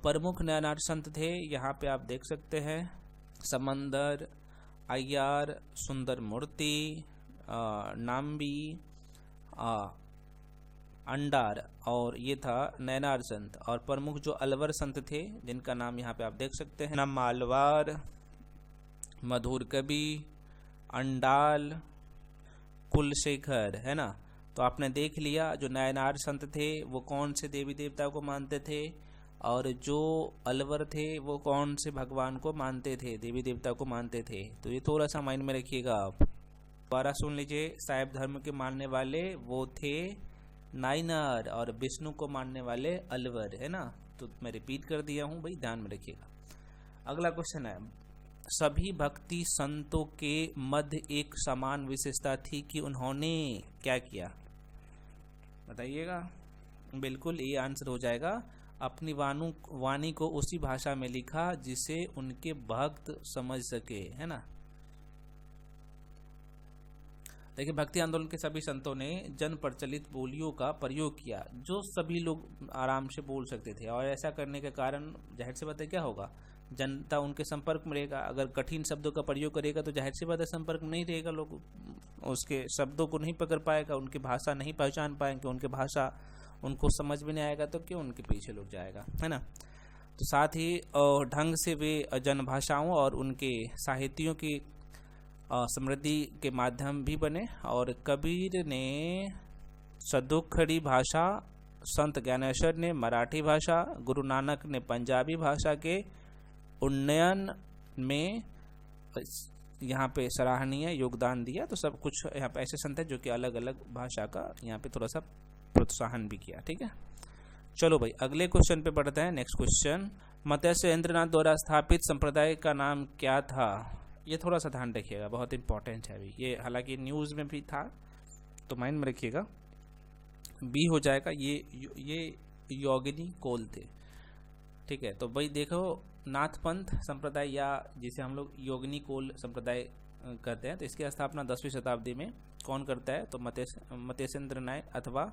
प्रमुख नयनार संत थे, यहाँ पे आप देख सकते हैं, समंदर, अय्यार, सुंदर मूर्ति, नाम्बी, अंडार, और ये था नयनार संत। और प्रमुख जो अलवर संत थे, जिनका नाम यहाँ पे आप देख सकते हैं, मालवार, मधुर कवि, अंडाल, कुलशेखर, है ना। तो आपने देख लिया जो नयनार संत थे वो कौन से देवी देवता को मानते थे, और जो अलवर थे वो कौन से भगवान को मानते थे, देवी देवता को मानते थे। तो ये थोड़ा सा माइंड में रखिएगा आप। दोबारा सुन लीजिए, शैव धर्म के मानने वाले वो थे नायनार और विष्णु को मानने वाले अलवर, है ना। तो मैं रिपीट कर दिया हूँ भाई, ध्यान में रखिएगा। अगला क्वेश्चन है, सभी भक्ति संतों के मध्य एक समान विशेषता थी कि उन्होंने क्या किया, बताइएगा। बिल्कुल ये आंसर हो जाएगा, अपनी वाणी को उसी भाषा में लिखा जिसे उनके भक्त समझ सके, है ना। देखिए, भक्ति आंदोलन के सभी संतों ने जन प्रचलित बोलियों का प्रयोग किया जो सभी लोग आराम से बोल सकते थे, और ऐसा करने के कारण जाहिर सी बात है क्या होगा, जनता उनके संपर्क में रहेगा। अगर कठिन शब्दों का प्रयोग करेगा तो जाहिर सी बात है संपर्क में नहीं रहेगा, लोग उसके शब्दों को नहीं पकड़ पाएगा, उनकी भाषा नहीं पहचान पाएंगे, उनकी भाषा उनको समझ में नहीं आएगा, तो क्यों उनके पीछे लोग जाएगा, है ना। तो साथ ही ढंग से वे जनभाषाओं और उनके साहित्यों की समृद्धि के माध्यम भी बने। और कबीर ने सदुखड़ी भाषा, संत ज्ञानेश्वर ने मराठी भाषा, गुरु नानक ने पंजाबी भाषा के उन्नयन में यहाँ पे सराहनीय योगदान दिया। तो सब कुछ यहाँ पे ऐसे संत हैं जो कि अलग अलग भाषा का यहाँ पे थोड़ा सा प्रोत्साहन भी किया, ठीक है। चलो भाई, अगले क्वेश्चन पे बढ़ते हैं। नेक्स्ट क्वेश्चन, मत्स्येंद्रनाथ द्वारा स्थापित संप्रदाय का नाम क्या था। ये थोड़ा सा ध्यान रखिएगा, बहुत इंपॉर्टेंट है अभी ये, हालांकि न्यूज़ में भी था तो माइंड में रखिएगा। बी हो जाएगा, ये योगिनी कोल थे, ठीक है। तो भाई देखो, नाथपंथ संप्रदाय या जिसे हम लोग योगिनी कोल संप्रदाय कहते हैं, तो इसकी स्थापना 10वीं शताब्दी में कौन करता है, तो मत्स्येंद्रनाथ अथवा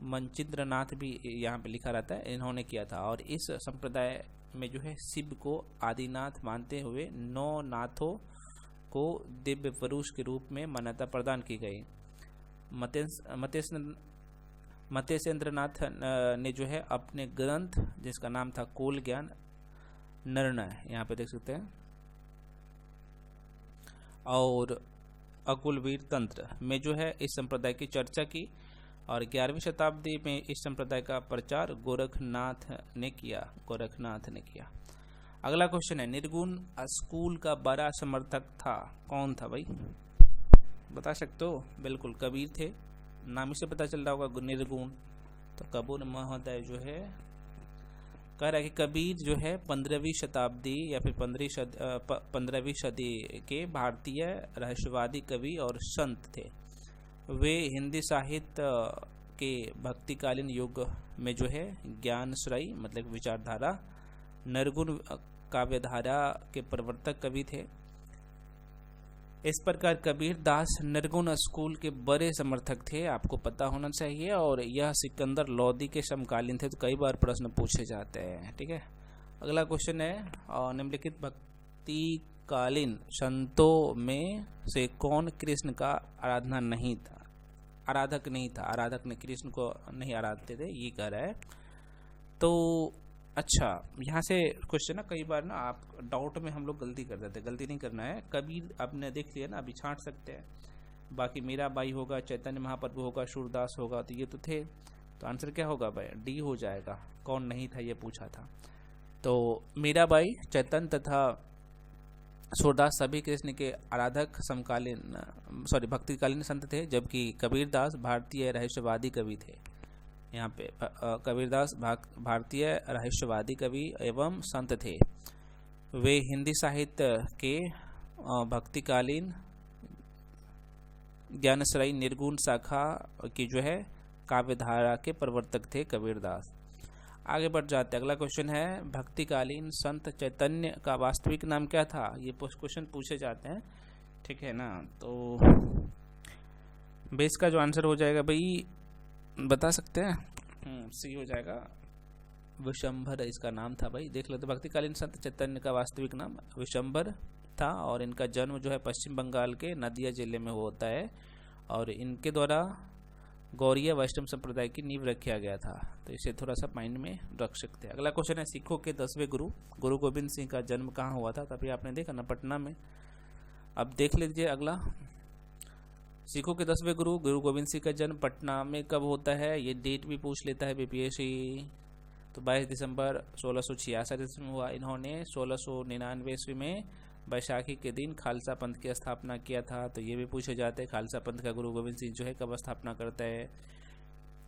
मंचिंद्रनाथ भी यहाँ पे लिखा रहता है, इन्होंने किया था। और इस संप्रदाय में जो है शिव को आदिनाथ मानते हुए 9 नाथों को दिव्य पुरुष के रूप में मान्यता प्रदान की गई। मत्स्येंद्रनाथ ने जो है अपने ग्रंथ जिसका नाम था कोल ज्ञान निर्णय, यहाँ पे देख सकते हैं, और अकुलवीर तंत्र में जो है इस संप्रदाय की चर्चा की। और 11वीं शताब्दी में इस संप्रदाय का प्रचार गोरखनाथ ने किया। अगला क्वेश्चन है, निर्गुण स्कूल का बड़ा समर्थक था, कौन था भाई, बता सकते हो। बिल्कुल कबीर थे, नाम ही से पता चल रहा होगा निर्गुण। तो कबीर महोदय जो है कह रहा है कि कबीर जो है 15वीं शताब्दी या फिर 15वीं सदी के भारतीय रहस्यवादी कवि और संत थे। वे हिंदी साहित्य के भक्तिकालीन युग में जो है ज्ञानश्रयी मतलब विचारधारा, निर्गुण काव्यधारा के प्रवर्तक कवि थे। इस प्रकार कबीर दास निर्गुण स्कूल के बड़े समर्थक थे, आपको पता होना चाहिए। और यह सिकंदर लोदी के समकालीन थे, तो कई बार प्रश्न पूछे जाते हैं, ठीक है। अगला क्वेश्चन है, निम्नलिखित भक्तिकालीन संतों में से कौन कृष्ण का आराधक नहीं था, आराधक ने कृष्ण को नहीं आराधते थे, ये कह रहा है। तो अच्छा, यहाँ से क्वेश्चन ना कई बार ना आप डाउट में हम लोग गलती कर देते हैं, गलती नहीं करना है। कबीर आपने देख लिया ना, अभी छांट सकते हैं, बाकी मीराबाई होगा, चैतन्य महाप्रभु होगा, सूरदास होगा, तो ये तो थे। तो आंसर क्या होगा भाई, डी हो जाएगा। कौन नहीं था ये पूछा था, तो मीराबाई, चैतन्य तथा सूरदास सभी कृष्ण के आराधक भक्तिकालीन संत थे, जबकि कबीरदास भारतीय रहस्यवादी कवि थे। यहाँ पे कबीरदास भारतीय रहस्यवादी कवि एवं संत थे। वे हिंदी साहित्य के भक्तिकालीन ज्ञानश्रयी निर्गुण शाखा की जो है काव्यधारा के प्रवर्तक थे कबीरदास। आगे बढ़ जाते, अगला क्वेश्चन है, भक्तिकालीन संत चैतन्य का वास्तविक नाम क्या था। ये क्वेश्चन पूछे जाते हैं, ठीक है ना। तो बेस का जो आंसर हो जाएगा भाई बता सकते हैं? सी हो जाएगा, विशंभर इसका नाम था भाई। देख लेते, भक्तिकालीन संत चैतन्य का वास्तविक नाम विशंभर था और इनका जन्म जो है पश्चिम बंगाल के नदिया जिले में होता है और इनके द्वारा गौड़ीय वैष्णव संप्रदाय की नींव रखा गया था। तो इसे थोड़ा सा माइंड में रख सकते हैं। अगला क्वेश्चन है, सिखों के 10वें गुरु गुरु गोविंद सिंह का जन्म कहाँ हुआ था? तभी आपने देखा ना, पटना में। अब देख लीजिए अगला, सिखों के 10वें गुरु गुरु गोविंद सिंह का जन्म पटना में कब होता है? ये डेट भी पूछ लेता है बीपीएससी। तो 22 दिसंबर 1666 ईस्वी में हुआ। इन्होंने 1699 ईस्वी में बैसाखी के दिन खालसा पंथ की स्थापना किया था। तो ये भी पूछे जाते हैं, खालसा पंथ का गुरु गोविंद सिंह जो है कब स्थापना करता है?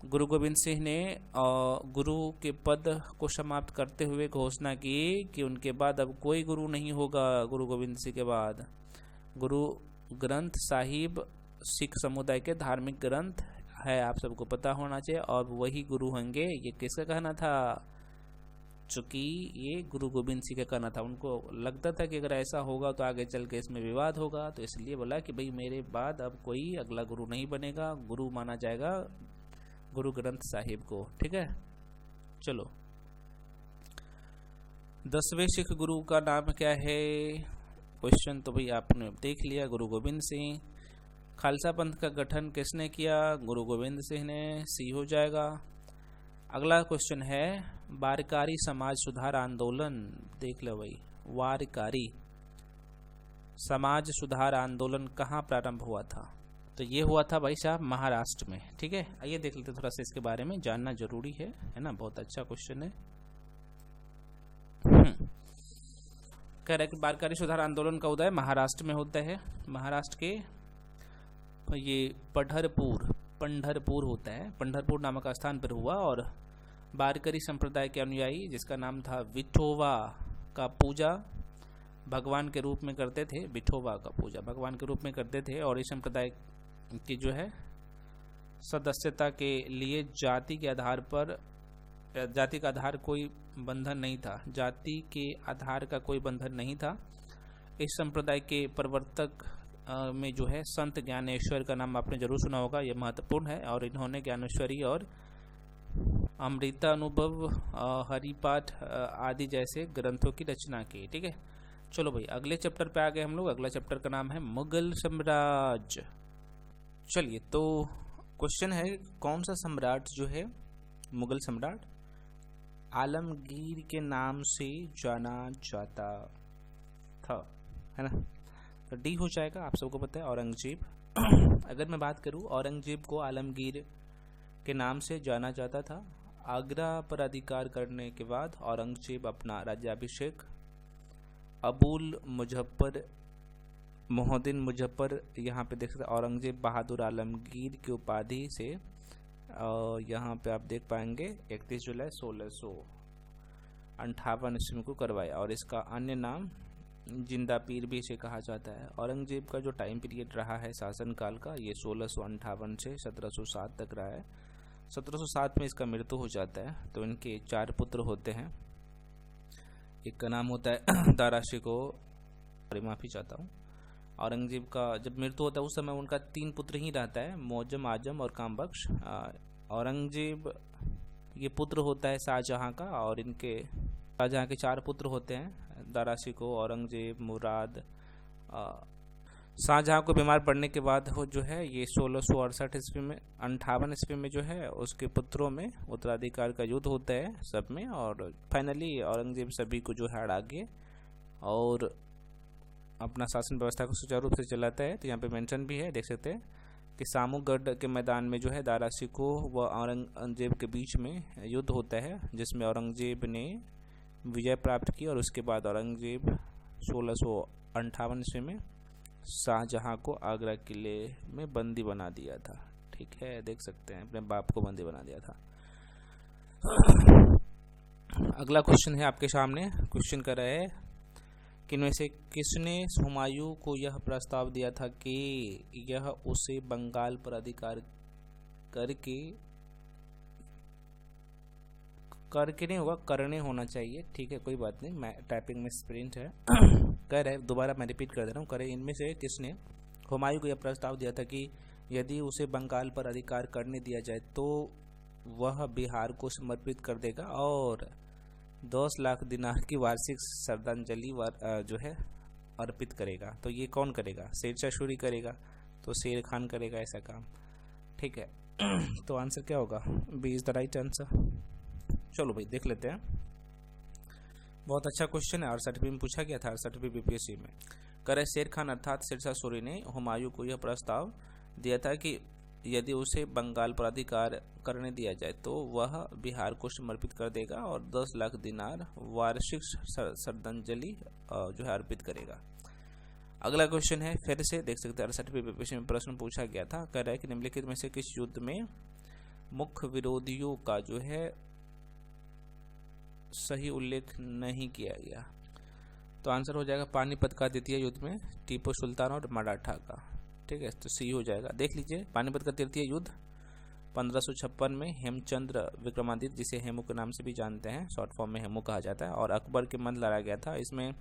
गुरु गोविंद सिंह ने गुरु के पद को समाप्त करते हुए घोषणा की कि उनके बाद अब कोई गुरु नहीं होगा। गुरु गोविंद सिंह के बाद गुरु ग्रंथ साहिब सिख समुदाय के धार्मिक ग्रंथ है, आप सबको पता होना चाहिए, और वही गुरु होंगे। ये किसका कहना था? चूंकि ये गुरु गोविंद सिंह का कहना था। उनको लगता था कि अगर ऐसा होगा तो आगे चल के इसमें विवाद होगा, तो इसलिए बोला कि भाई मेरे बाद अब कोई अगला गुरु नहीं बनेगा, गुरु माना जाएगा गुरु ग्रंथ साहिब को। ठीक है, चलो 10वें सिख गुरु का नाम क्या है? क्वेश्चन तो भाई आपने देख लिया, गुरु गोविंद सिंह। खालसा पंथ का गठन किसने किया? गुरु गोविंद सिंह ने, सी हो जाएगा। अगला क्वेश्चन है, वारकारी समाज सुधार आंदोलन। देख लो भाई, वारकारी समाज सुधार आंदोलन कहाँ प्रारंभ हुआ था? तो ये हुआ था भाई साहब महाराष्ट्र में। ठीक है, आइए देख लेते, थोड़ा सा इसके बारे में जानना जरूरी है ना, बहुत अच्छा क्वेश्चन है। कह रहा है कि वारकारी सुधार आंदोलन का उदय महाराष्ट्र में होता है। महाराष्ट्र के ये पंढरपुर होता है, पंढरपुर नामक स्थान पर हुआ और वारकरी संप्रदाय के अनुयायी, जिसका नाम था विठोवा, का पूजा भगवान के रूप में करते थे। विठोवा का पूजा भगवान के रूप में करते थे और इस संप्रदाय की जो है सदस्यता के लिए जाति का आधार कोई बंधन नहीं था। जाति के आधार का कोई बंधन नहीं था। इस संप्रदाय के प्रवर्तक में जो है संत ज्ञानेश्वर का नाम आपने जरूर सुना होगा, यह महत्वपूर्ण है। और इन्होंने ज्ञानेश्वरी और अमृतानुभव, हरिपाठ आदि जैसे ग्रंथों की रचना की। ठीक है, चलो भाई अगले चैप्टर पे आ गए हम लोग। अगला चैप्टर का नाम है मुगल साम्राज्य। चलिए, तो क्वेश्चन है, कौन सा सम्राट जो है मुगल सम्राट आलमगीर के नाम से जाना जाता था, है ना? तो डी हो जाएगा, आप सबको पता है, औरंगजेब। अगर मैं बात करूं, औरंगजेब को आलमगीर के नाम से जाना जाता था। आगरा पर अधिकार करने के बाद औरंगजेब अपना राज्याभिषेक अबुल मुजफ्फर मोहद्दीन मुजफ्फर, यहाँ पे देख सकते औरंगजेब बहादुर आलमगीर की उपाधि से यहाँ पे आप देख पाएंगे 31 जुलाई 1658 ईस्वी को करवाया और इसका अन्य नाम जिंदा पीर भी इसे कहा जाता है। औरंगजेब का जो टाइम पीरियड रहा है शासनकाल का, ये 1658 से 1707 तक रहा है। 1707 में इसका मृत्यु हो जाता है। तो इनके 4 पुत्र होते हैं। एक का नाम होता है दारा शिकोह, माफी चाहता हूँ। औरंगजेब का जब मृत्यु होता है उस समय उनका 3 पुत्र ही रहता है, मौजम, आजम और कामबख्श। औरंगजेब ये पुत्र होता है शाहजहां का और इनके शाहजहां के 4 पुत्र होते हैं, दारा शिकोह, औरंगजेब, मुराद। शाहजहां को बीमार पड़ने के बाद वो जो है ये 1668 ईस्वी में 58 ईस्वी में जो है उसके पुत्रों में उत्तराधिकार का युद्ध होता है सब में और फाइनली औरंगजेब सभी को जो है हरा के और अपना शासन व्यवस्था को सुचारू रूप से चलाता है। तो यहाँ पे मेंशन भी है, देख सकते हैं कि सामूगढ़ के मैदान में जो है दारा शिकोह व औरंगजेब के बीच में युद्ध होता है, जिसमें औरंगजेब ने विजय प्राप्त की और उसके बाद औरंगजेब 1658 ईस्वी में शाहजहां को आगरा किले में बंदी बना दिया था। ठीक है, देख सकते हैं अपने बाप को बंदी बना दिया था। अगला क्वेश्चन है आपके सामने। क्वेश्चन कर रहा है कि इनमें से किसने हुमायूं को यह प्रस्ताव दिया था कि यह उसे बंगाल पर अधिकार करके नहीं होगा, करने होना चाहिए। ठीक है, कोई बात नहीं, मैं टाइपिंग में स्प्रिंट है। कह रहे दोबारा मैं रिपीट कर दे रहा हूँ, करे इनमें से किसने हुमायूं को यह प्रस्ताव दिया था कि यदि उसे बंगाल पर अधिकार करने दिया जाए तो वह बिहार को समर्पित कर देगा और 10 लाख दिनार की वार्षिक श्रद्धांजलि जो है अर्पित करेगा। तो ये कौन करेगा? शेरशाह सूरी करेगा, तो शेर खान करेगा ऐसा काम, ठीक है। तो आंसर क्या होगा? B is the right answer. चलो भाई देख लेते हैं। बहुत अच्छा क्वेश्चन है, 68 में पूछा गया था, 68 बीपीएससी में। करे शेर खान अर्थात शेरशाह सूरी ने हुमायूं को यह प्रस्ताव दिया था कि यदि उसे बंगाल पर अधिकार करने दिया जाए तो वह बिहार को समर्पित कर देगा और 10 लाख दिनार वार्षिक श्रद्धांजलि जो है अर्पित करेगा। अगला क्वेश्चन है, फिर से देख सकते हैं 68वें बीपीएससी में प्रश्न पूछा गया था। कह रहा है कि निम्नलिखित में से किस युद्ध में मुख्य विरोधियों का जो है सही उल्लेख नहीं किया गया? तो आंसर हो जाएगा पानीपत का द्वितीय युद्ध में टीपू सुल्तान और मराठा का, ठीक है, तो सी हो जाएगा। देख लीजिए, पानीपत का तृतीय युद्ध 1556 में हेमचंद्र विक्रमादित्य, जिसे हेमू के नाम से भी जानते हैं, शॉर्ट फॉर्म में हेमू कहा जाता है, और अकबर के मध्य लड़ा गया था। इसमें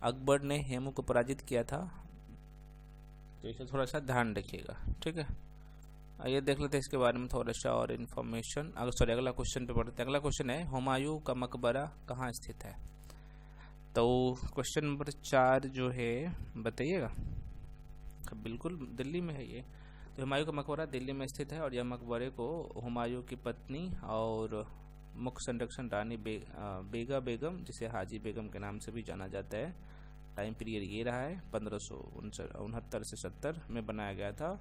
अकबर ने हेमू को पराजित किया था, तो इसे थोड़ा सा ध्यान रखिएगा, ठीक है। आइए देख लेते हैं इसके बारे में थोड़ा सा और इन्फॉर्मेशन। अगला क्वेश्चन पे पढ़ते हैं। अगला क्वेश्चन है, हुमायूं का मकबरा कहाँ स्थित है? तो क्वेश्चन नंबर 4 जो है बताइएगा। बिल्कुल दिल्ली में है ये। तो हुमायूं का मकबरा दिल्ली में स्थित है और यह मकबरे को हुमायूं की पत्नी और मुख्य संरक्षण रानी बेगा बेगम, जिसे हाजी बेगम के नाम से भी जाना जाता है, टाइम पीरियड ये रहा है 1569 से 70 में बनाया गया था।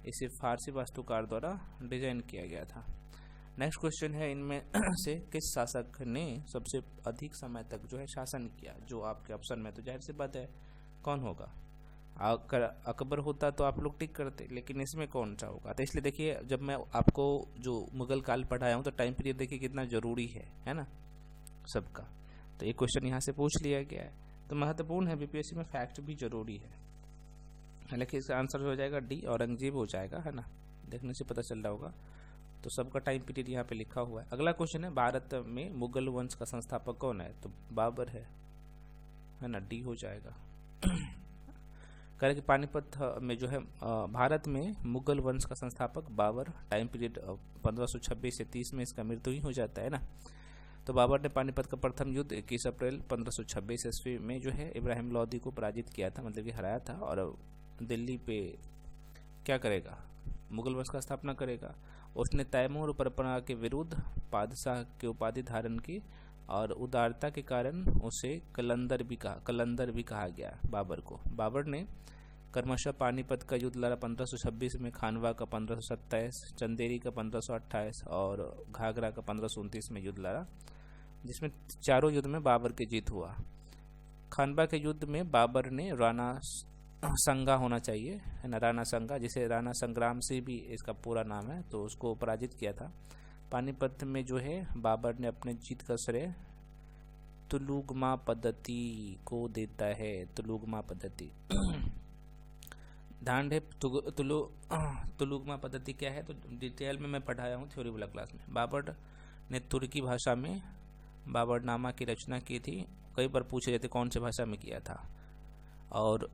इसे फारसी वास्तुकार द्वारा डिजाइन किया गया था। नेक्स्ट क्वेश्चन है, इनमें से किस शासक ने सबसे अधिक समय तक जो है शासन किया? जो आपके ऑप्शन में, तो जाहिर सी बात है कौन होगा? अगर अकबर होता तो आप लोग टिक करते, लेकिन इसमें कौन सा होगा? तो इसलिए देखिए, जब मैं आपको जो मुगल काल पढ़ाया हूँ तो टाइम पीरियड देखिए कितना जरूरी है ना सबका। तो ये क्वेश्चन यहाँ से पूछ लिया गया है, तो महत्वपूर्ण है, बीपीएससी में फैक्ट भी जरूरी है। हालांकि इसका आंसर हो जाएगा डी, औरंगजेब हो जाएगा, है ना, देखने से पता चल रहा होगा। तो सबका टाइम पीरियड यहाँ पे लिखा हुआ है। अगला क्वेश्चन है, भारत में मुगल वंश का संस्थापक कौन है? तो बाबर है ना, डी हो जाएगा। कह रहे कि पानीपत में जो है भारत में मुगल वंश का संस्थापक बाबर, टाइम पीरियड 1526 से 30 में इसका मृत्यु ही हो जाता है ना। तो बाबर ने पानीपत का प्रथम युद्ध 21 अप्रैल 1526 ईस्वी में जो है इब्राहिम लोदी को पराजित किया था, मतलब कि हराया था, और दिल्ली पे क्या करेगा? मुगल वंश का स्थापना करेगा। उसने तैमूर परंपरा के विरुद्ध बादशाह की उपाधि धारण की और उदारता के कारण उसे कलंदर भी कहा गया बाबर को। बाबर ने क्रमशः पानीपत का युद्ध लड़ा 1526 में, खानवा का 1527, चंदेरी का 1528 और घाघरा का 1529 में युद्ध लड़ा, जिसमें चारों युद्ध में बाबर की जीत हुआ। खानवा के युद्ध में बाबर ने राणा संगा होना चाहिए, है ना, राणा संगा, जिसे राणा संग्राम से भी इसका पूरा नाम है, तो उसको पराजित किया था। पानीपत में जो है बाबर ने अपने जीत का श्रेय तुलुगमा पद्धति को देता है। तुलुगमा पद्धति ध्यान है, तुलुगमा पद्धति क्या है? तो डिटेल में मैं पढ़ाया हूँ थ्योरी वाला क्लास में। बाबर ने तुर्की भाषा में बाबरनामा की रचना की थी। कई बार पूछे जाते कौन सी भाषा में किया था। और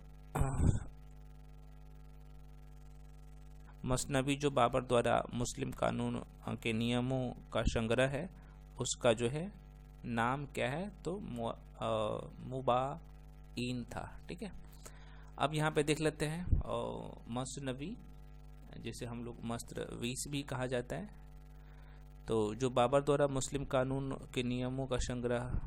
मसनवी जो बाबर द्वारा मुस्लिम कानून के नियमों का संग्रह है, उसका जो है नाम क्या है? तो मुबाइन था, ठीक है। अब यहाँ पे देख लेते हैं मसनवी, जिसे हम लोग मस्तवीस भी कहा जाता है। तो जो बाबर द्वारा मुस्लिम कानून के नियमों का संग्रह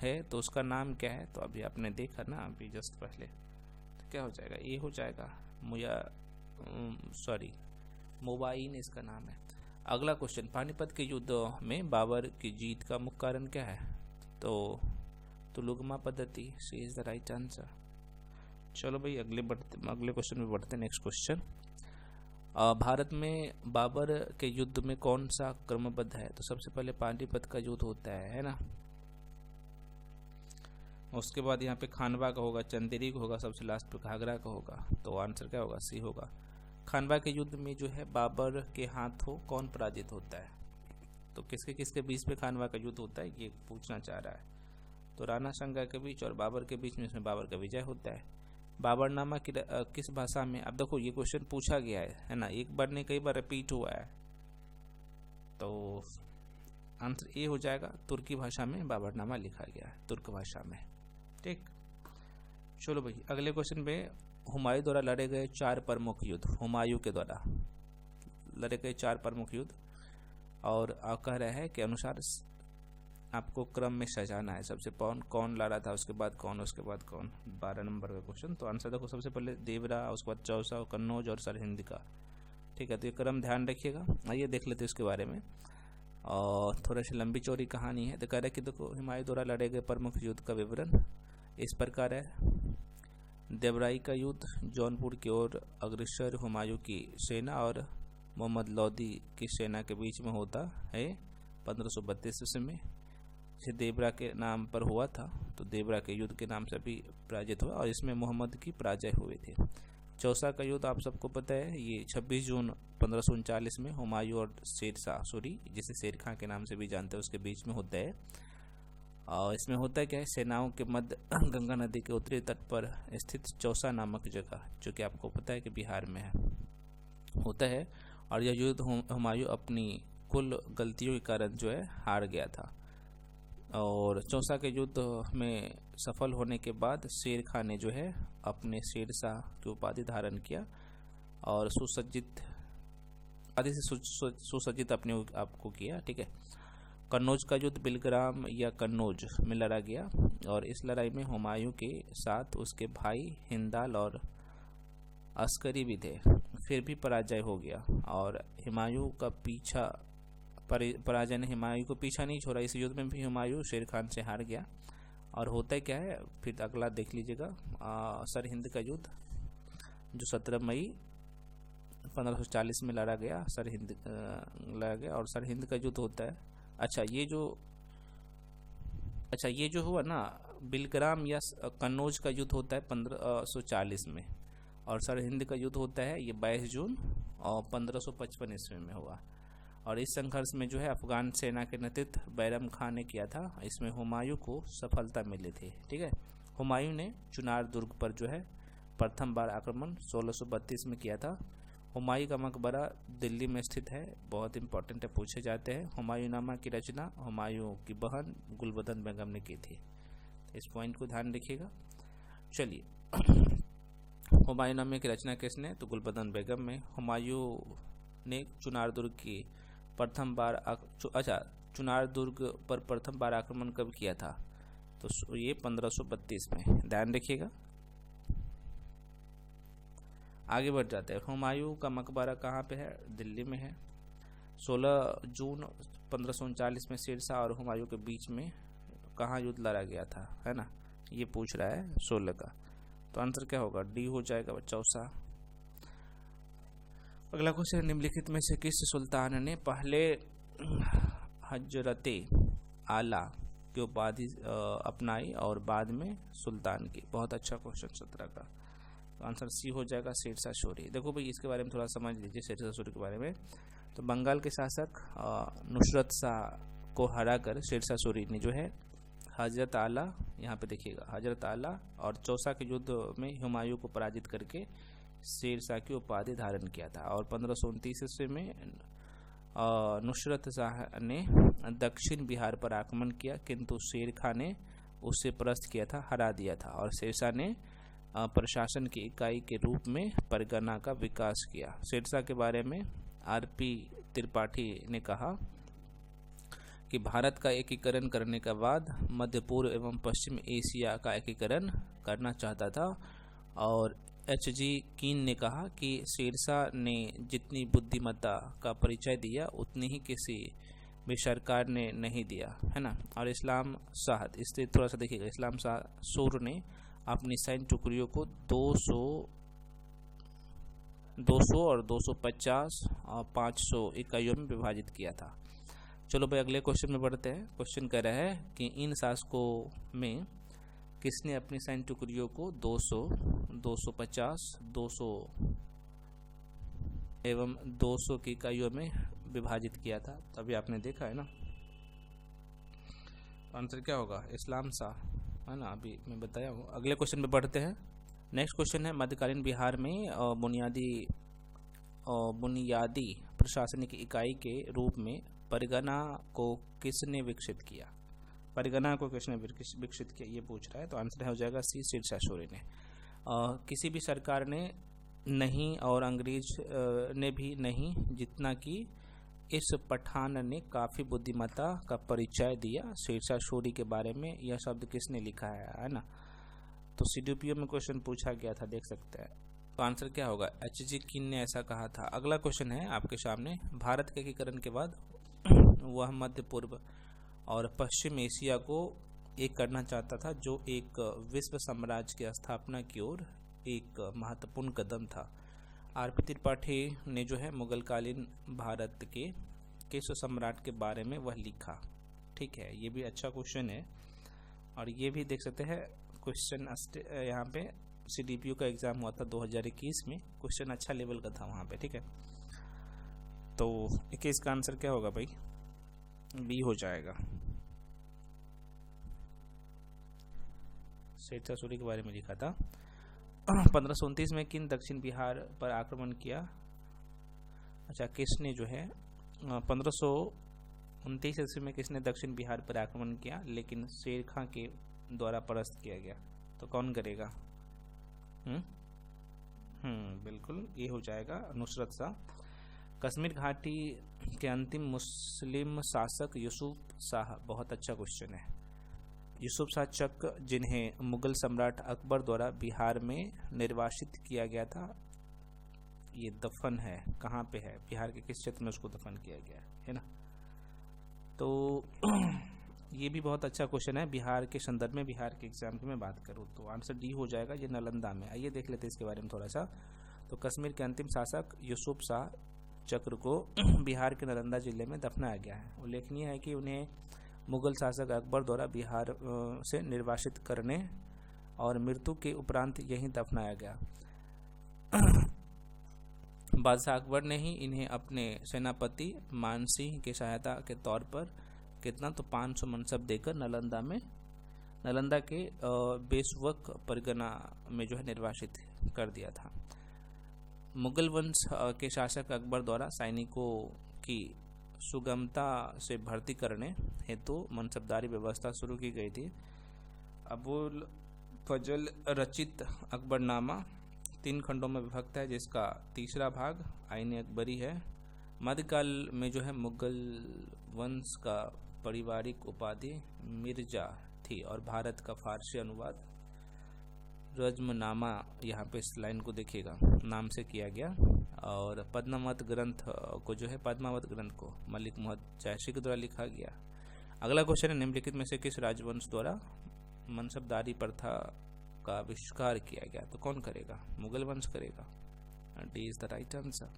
है, तो उसका नाम क्या है? तो अभी आपने देखा ना अभी जस्ट पहले, तो क्या हो जाएगा? ये हो जाएगा मुबाइन इसका नाम है। अगला क्वेश्चन, पानीपत के युद्ध में बाबर की जीत का मुख्य कारण क्या है? तो तुलुगमा पद्धति, सी इज द राइट आंसर। चलो भाई अगले क्वेश्चन में बढ़ते हैं। नेक्स्ट क्वेश्चन, भारत में बाबर के युद्ध में कौन सा क्रमबद्ध है? तो सबसे पहले पानीपत का युद्ध होता है ना, उसके बाद यहाँ पे खानवा का होगा, चंदेरी का होगा, सबसे लास्ट पे घाघरा का होगा। तो आंसर क्या होगा? सी होगा। खानवा के युद्ध में जो है बाबर के हाथों कौन पराजित होता है? तो किसके किसके बीच में खानवा का युद्ध होता है, ये पूछना चाह रहा है। तो राणा संगा के बीच और बाबर के बीच में, इसमें बाबर का विजय होता है। बाबरनामा किस भाषा में? अब देखो ये क्वेश्चन पूछा गया है ना, एक बार नहीं कई बार रिपीट हुआ है, तो आंसर ए हो जाएगा। तुर्की भाषा में बाबरनामा लिखा गया है, तुर्क भाषा में। ठीक, चलो भाई अगले क्वेश्चन पे, हुमायूं द्वारा लड़े गए 4 प्रमुख युद्ध, हुमायूं के द्वारा लड़े गए 4 प्रमुख युद्ध, और आप कह रहे हैं कि अनुसार आपको क्रम में सजाना है, सबसे कौन लड़ा था, उसके बाद कौन, उसके बाद कौन। 12 नंबर का क्वेश्चन। तो आंसर देखो, सबसे पहले देवरा, उसके बाद चौसा, कन्नौज और सरहिंद का। ठीक है, तो ये क्रम ध्यान रखिएगा। आइए देख लेते हैं इसके बारे में, और थोड़ा सी लंबी चौड़ी कहानी है। तो कह रहे कि देखो, हुमायूं द्वारा लड़े गए प्रमुख युद्ध का विवरण इस प्रकार है। देवराई का युद्ध, जौनपुर की ओर अग्रसर हुमायूं की सेना और मोहम्मद लोदी की सेना के बीच में होता है 1532 ईस्वी में। देवरा के नाम पर हुआ था, तो देवरा के युद्ध के नाम से भी पराजित हुआ, और इसमें मोहम्मद की पराजय हुई थी। चौसा का युद्ध आप सबको पता है, ये 26 जून 1539 में हुमायूं और शेरशाह सूरी, जिसे शेर खां के नाम से भी जानते हैं, उसके बीच में होता है। और इसमें होता है क्या है, सेनाओं के मध्य गंगा नदी के उत्तरी तट पर स्थित चौसा नामक जगह, जो कि आपको पता है कि बिहार में है, होता है। और यह युद्ध हुमायूं अपनी कुल गलतियों के कारण जो है हार गया था। और चौसा के युद्ध में सफल होने के बाद शेर खां ने जो है अपने शेरशाह की उपाधि धारण किया, और सुसज्जित आदि से सुसज्जित अपने आप को किया। ठीक है, कन्नौज का युद्ध बिलग्राम या कन्नौज में लड़ा गया, और इस लड़ाई में हुमायूं के साथ उसके भाई हिंदाल और अस्करी भी थे, फिर भी पराजय हो गया। और हुमायूं का पराजय ने हुमायूं को पीछा नहीं छोड़ा। इस युद्ध में भी हुमायूं शेर खान से हार गया। और होता क्या है, फिर अगला देख लीजिएगा, सरहिंद का युद्ध, जो 17 मई 1540 में लड़ा गया, सरहिंद लड़ा गया, और सरहिंद का युद्ध होता है। अच्छा, ये जो हुआ ना, बिलग्राम या कन्नौज का युद्ध होता है 1540 में, और सरहिंद का युद्ध होता है ये 22 जून और 1555 ईस्वी में हुआ। और इस संघर्ष में जो है अफगान सेना के नेतृत्व बैरम खान ने किया था। इसमें हुमायूं को सफलता मिली थी। ठीक है, हुमायूं ने चुनार दुर्ग पर जो है प्रथम बार आक्रमण 1632 में किया था। हुमायूं का मकबरा दिल्ली में स्थित है, बहुत इंपॉर्टेंट है, पूछे जाते हैं। हुमायूंनामा की रचना हुमायूं की बहन गुलबदन बेगम ने की थी, इस पॉइंट को ध्यान रखिएगा। चलिए, हुमायूंनामा की रचना किसने? तो गुलबदन बेगम में। हुमायूं ने चुनार दुर्ग की प्रथम बार चुनार दुर्ग पर प्रथम बार आक्रमण कब किया था? तो ये 1532 में, ध्यान रखिएगा। आगे बढ़ जाते हैं। हुमायूं का मकबरा कहाँ पे है? दिल्ली में है। 16 जून 1539 में शेरशाह और हुमायूं के बीच में कहाँ युद्ध लड़ा गया था, है ना, ये पूछ रहा है 16 का। तो आंसर क्या होगा? डी हो जाएगा, चौसा। अगला क्वेश्चन, निम्नलिखित में से किस सुल्तान ने पहले हजरते आला की उपाधि अपनाई और बाद में सुल्तान की? बहुत अच्छा क्वेश्चन 17 का। तो आंसर सी हो जाएगा, शेरशाह सूरी। देखो भाई, इसके बारे में थोड़ा समझ लीजिए, शेरशाह सूरी के बारे में। तो बंगाल के शासक नुसरत शाह को हराकर शेरशाह सूरी ने जो है हजरत आला, यहाँ पे देखिएगा, हजरत आला और चौसा के युद्ध में हुमायूं को पराजित करके शेरशाह की उपाधि धारण किया था। और 1529 ईस्वी में नुसरत शाह ने दक्षिण बिहार पर आक्रमण किया, किंतु शेर खान ने उससे परास्त किया था, हरा दिया था। और शेरशाह ने प्रशासन की इकाई के रूप में परगना का विकास किया। शेरशाह के बारे में आरपी त्रिपाठी ने कहा कि भारत का एकीकरण करने के बाद मध्य पूर्व एवं पश्चिम एशिया का एकीकरण करना चाहता था। और एच.जी. कीन ने कहा कि शेरशाह ने जितनी बुद्धिमत्ता का परिचय दिया उतनी ही किसी भी सरकार ने नहीं दिया, है ना। और इस्लाम शाह, इससे थोड़ा सा देखिएगा, इस्लाम शाह सूर ने अपनी सैन्य टुकड़ियों को 200 और 250 और 500 इकाइयों में विभाजित किया था। चलो भाई, अगले क्वेश्चन में बढ़ते हैं। क्वेश्चन कह रहा है कि इन शासकों में किसने अपनी सैन्य टुकड़ियों को 200, 250, 200 एवं 200 की इकाइयों में विभाजित किया था? तभी आपने देखा है ना। आंसर क्या होगा? इस्लाम शाह, है ना, अभी मैं बताया हूँ। अगले क्वेश्चन पे बढ़ते हैं। नेक्स्ट क्वेश्चन है, मध्यकालीन बिहार में बुनियादी प्रशासनिक इकाई के रूप में परगना को किसने विकसित किया? परगना को किसने विकसित किया ये पूछ रहा है, तो आंसर हो जाएगा सी, शेरशाह सूरी ने। किसी भी सरकार ने नहीं और अंग्रेज ने भी नहीं, जितना कि इस पठान ने काफ़ी बुद्धिमत्ता का परिचय दिया शेरशाह सूरी के बारे में। यह शब्द किसने लिखा है ना? तो CDPO में क्वेश्चन पूछा गया था, देख सकते हैं। तो आंसर क्या होगा? H.G. किन ने ऐसा कहा था। अगला क्वेश्चन है आपके सामने, भारत के एकीकरण के बाद वह मध्य पूर्व और पश्चिम एशिया को एक करना चाहता था, जो एक विश्व साम्राज्य की स्थापना की ओर एक महत्वपूर्ण कदम था। RP त्रिपाठी ने जो है मुगलकालीन भारत के किस सम्राट के बारे में वह लिखा। ठीक है, ये भी अच्छा क्वेश्चन है, और ये भी देख सकते हैं क्वेश्चन यहाँ पे CDPO का एग्जाम हुआ था 2021 में, क्वेश्चन अच्छा लेवल का था वहाँ पे। ठीक है, तो 21 का आंसर क्या होगा भाई? बी हो जाएगा। शेरशाह सूरी के बारे में लिखा था। 1529 में किन दक्षिण बिहार पर आक्रमण किया? अच्छा, किसने जो है 1529 ईस्वी में किसने दक्षिण बिहार पर आक्रमण किया, लेकिन शेर खां के द्वारा परास्त किया गया? तो कौन करेगा? बिल्कुल ये हो जाएगा नुसरत शाह। कश्मीर घाटी के अंतिम मुस्लिम शासक यूसुफ शाह, बहुत अच्छा क्वेश्चन है। यूसुफ शाह चक, जिन्हें मुगल सम्राट अकबर द्वारा बिहार में निर्वासित किया गया था, ये दफन है कहाँ पे है? बिहार के किस क्षेत्र में उसको दफन किया गया है ना? तो ये भी बहुत अच्छा क्वेश्चन है बिहार के संदर्भ में, बिहार के एग्जाम की मैं बात करूँ तो आंसर डी हो जाएगा, ये नालंदा में। आइए देख लेते हैं इसके बारे में थोड़ा सा। तो कश्मीर के अंतिम शासक यूसुफ शाह चक्र को बिहार के नालंदा जिले में दफनाया गया है। उल्लेखनीय है कि उन्हें मुगल शासक अकबर द्वारा बिहार से निर्वासित करने और मृत्यु के उपरांत यहीं दफनाया गया। बादशाह अकबर ने ही इन्हें अपने सेनापति मानसिंह की सहायता के तौर पर कितना, तो 500 मनसब देकर नालंदा के बेशवक परगना में जो है निर्वासित कर दिया था। मुगल वंश के शासक अकबर द्वारा सैनिकों की सुगमता से भर्ती करने हेतु मनसबदारी व्यवस्था शुरू की गई थी। अबुल फजल रचित अकबरनामा 3 खंडों में विभक्त है, जिसका तीसरा भाग आईन अकबरी है। मध्यकाल में जो है मुगल वंश का पारिवारिक उपाधि मिर्जा थी, और भारत का फारसी अनुवाद रज्मनामा, यहाँ पे इस लाइन को देखिएगा, नाम से किया गया। और पद्मावत ग्रंथ को जो है, पद्मावत ग्रंथ को मलिक मोहम्मद जैशी के द्वारा लिखा गया। अगला क्वेश्चन है, निम्नलिखित में से किस राजवंश द्वारा मनसबदारी प्रथा का आविष्कार किया गया? तो कौन करेगा? मुगल वंश करेगा। D is the right answer.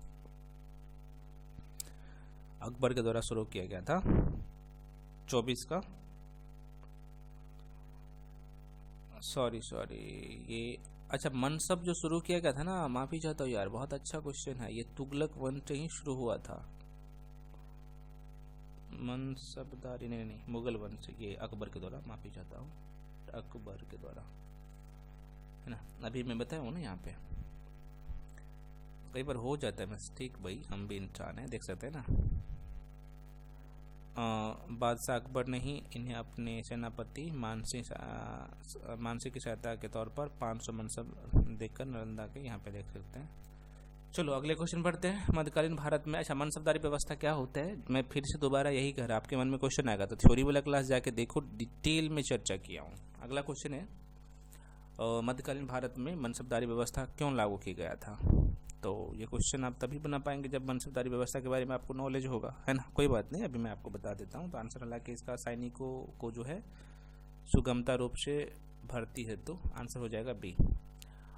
Akbar के द्वारा शुरू किया गया था। 24 का सॉरी ये अच्छा, मनसब जो शुरू किया गया था ना, माफी चाहता हूँ यार, बहुत अच्छा क्वेश्चन है। ये तुगलक वंश से ही शुरू हुआ था मनसबदारी, नहीं मुगल वंश, ये अकबर के द्वारा, माफी चाहता हूँ, अकबर के द्वारा है ना। अभी मैं बताया हूँ ना, यहाँ पे कई बार हो जाता है मिस्टेक भाई, हम भी इंसान है, देख सकते हैं ना। बादशाह अकबर ने ही इन्हें अपने सेनापति मानसिंह की सहायता के तौर पर 500 मनसब देकर नालंदा के यहाँ पे देख सकते हैं। चलो अगले क्वेश्चन पढ़ते हैं। मध्यकालीन भारत में अच्छा मनसबदारी व्यवस्था क्या होता है? मैं फिर से दोबारा यही कह रहा, आपके मन में क्वेश्चन आएगा तो थ्योरी वाला क्लास जाके देखो, डिटेल में चर्चा किया हूँ। अगला क्वेश्चन है, मध्यकालीन भारत में मनसबदारी व्यवस्था क्यों लागू की गया था? तो ये क्वेश्चन आप तभी बना पाएंगे जब मनसबदारी व्यवस्था के बारे में आपको नॉलेज होगा, है ना। कोई बात नहीं, अभी मैं आपको बता देता हूँ। तो आंसर हालांकि इसका सैनिकों को जो है सुगमता रूप से भर्ती है, तो आंसर हो जाएगा बी।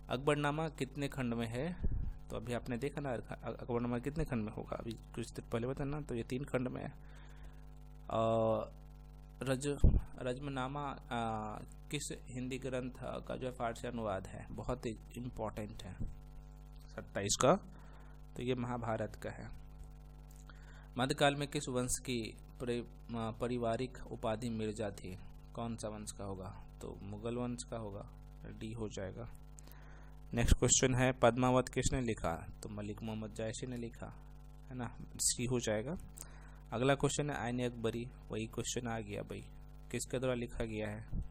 अकबरनामा कितने खंड में है? तो अभी आपने देखा ना अकबरनामा कितने खंड में होगा, अभी कुछ देर पहले बताया ना, तो ये 3 खंड में है। रज्मनामा किस हिंदी ग्रंथ का जो है फारसी अनुवाद है? बहुत ही इम्पोर्टेंट है, 27 का, तो ये महाभारत का है। मध्यकाल में किस वंश की पारिवारिक उपाधि मिर्जा थी? कौन सा वंश का होगा? तो मुगल वंश का होगा, डी हो जाएगा। नेक्स्ट क्वेश्चन है पद्मावत किसने लिखा, तो मलिक मोहम्मद जायसी ने लिखा, है ना, सी हो जाएगा। अगला क्वेश्चन है आईने अकबरी, वही क्वेश्चन आ गया भाई, किसके द्वारा लिखा गया है।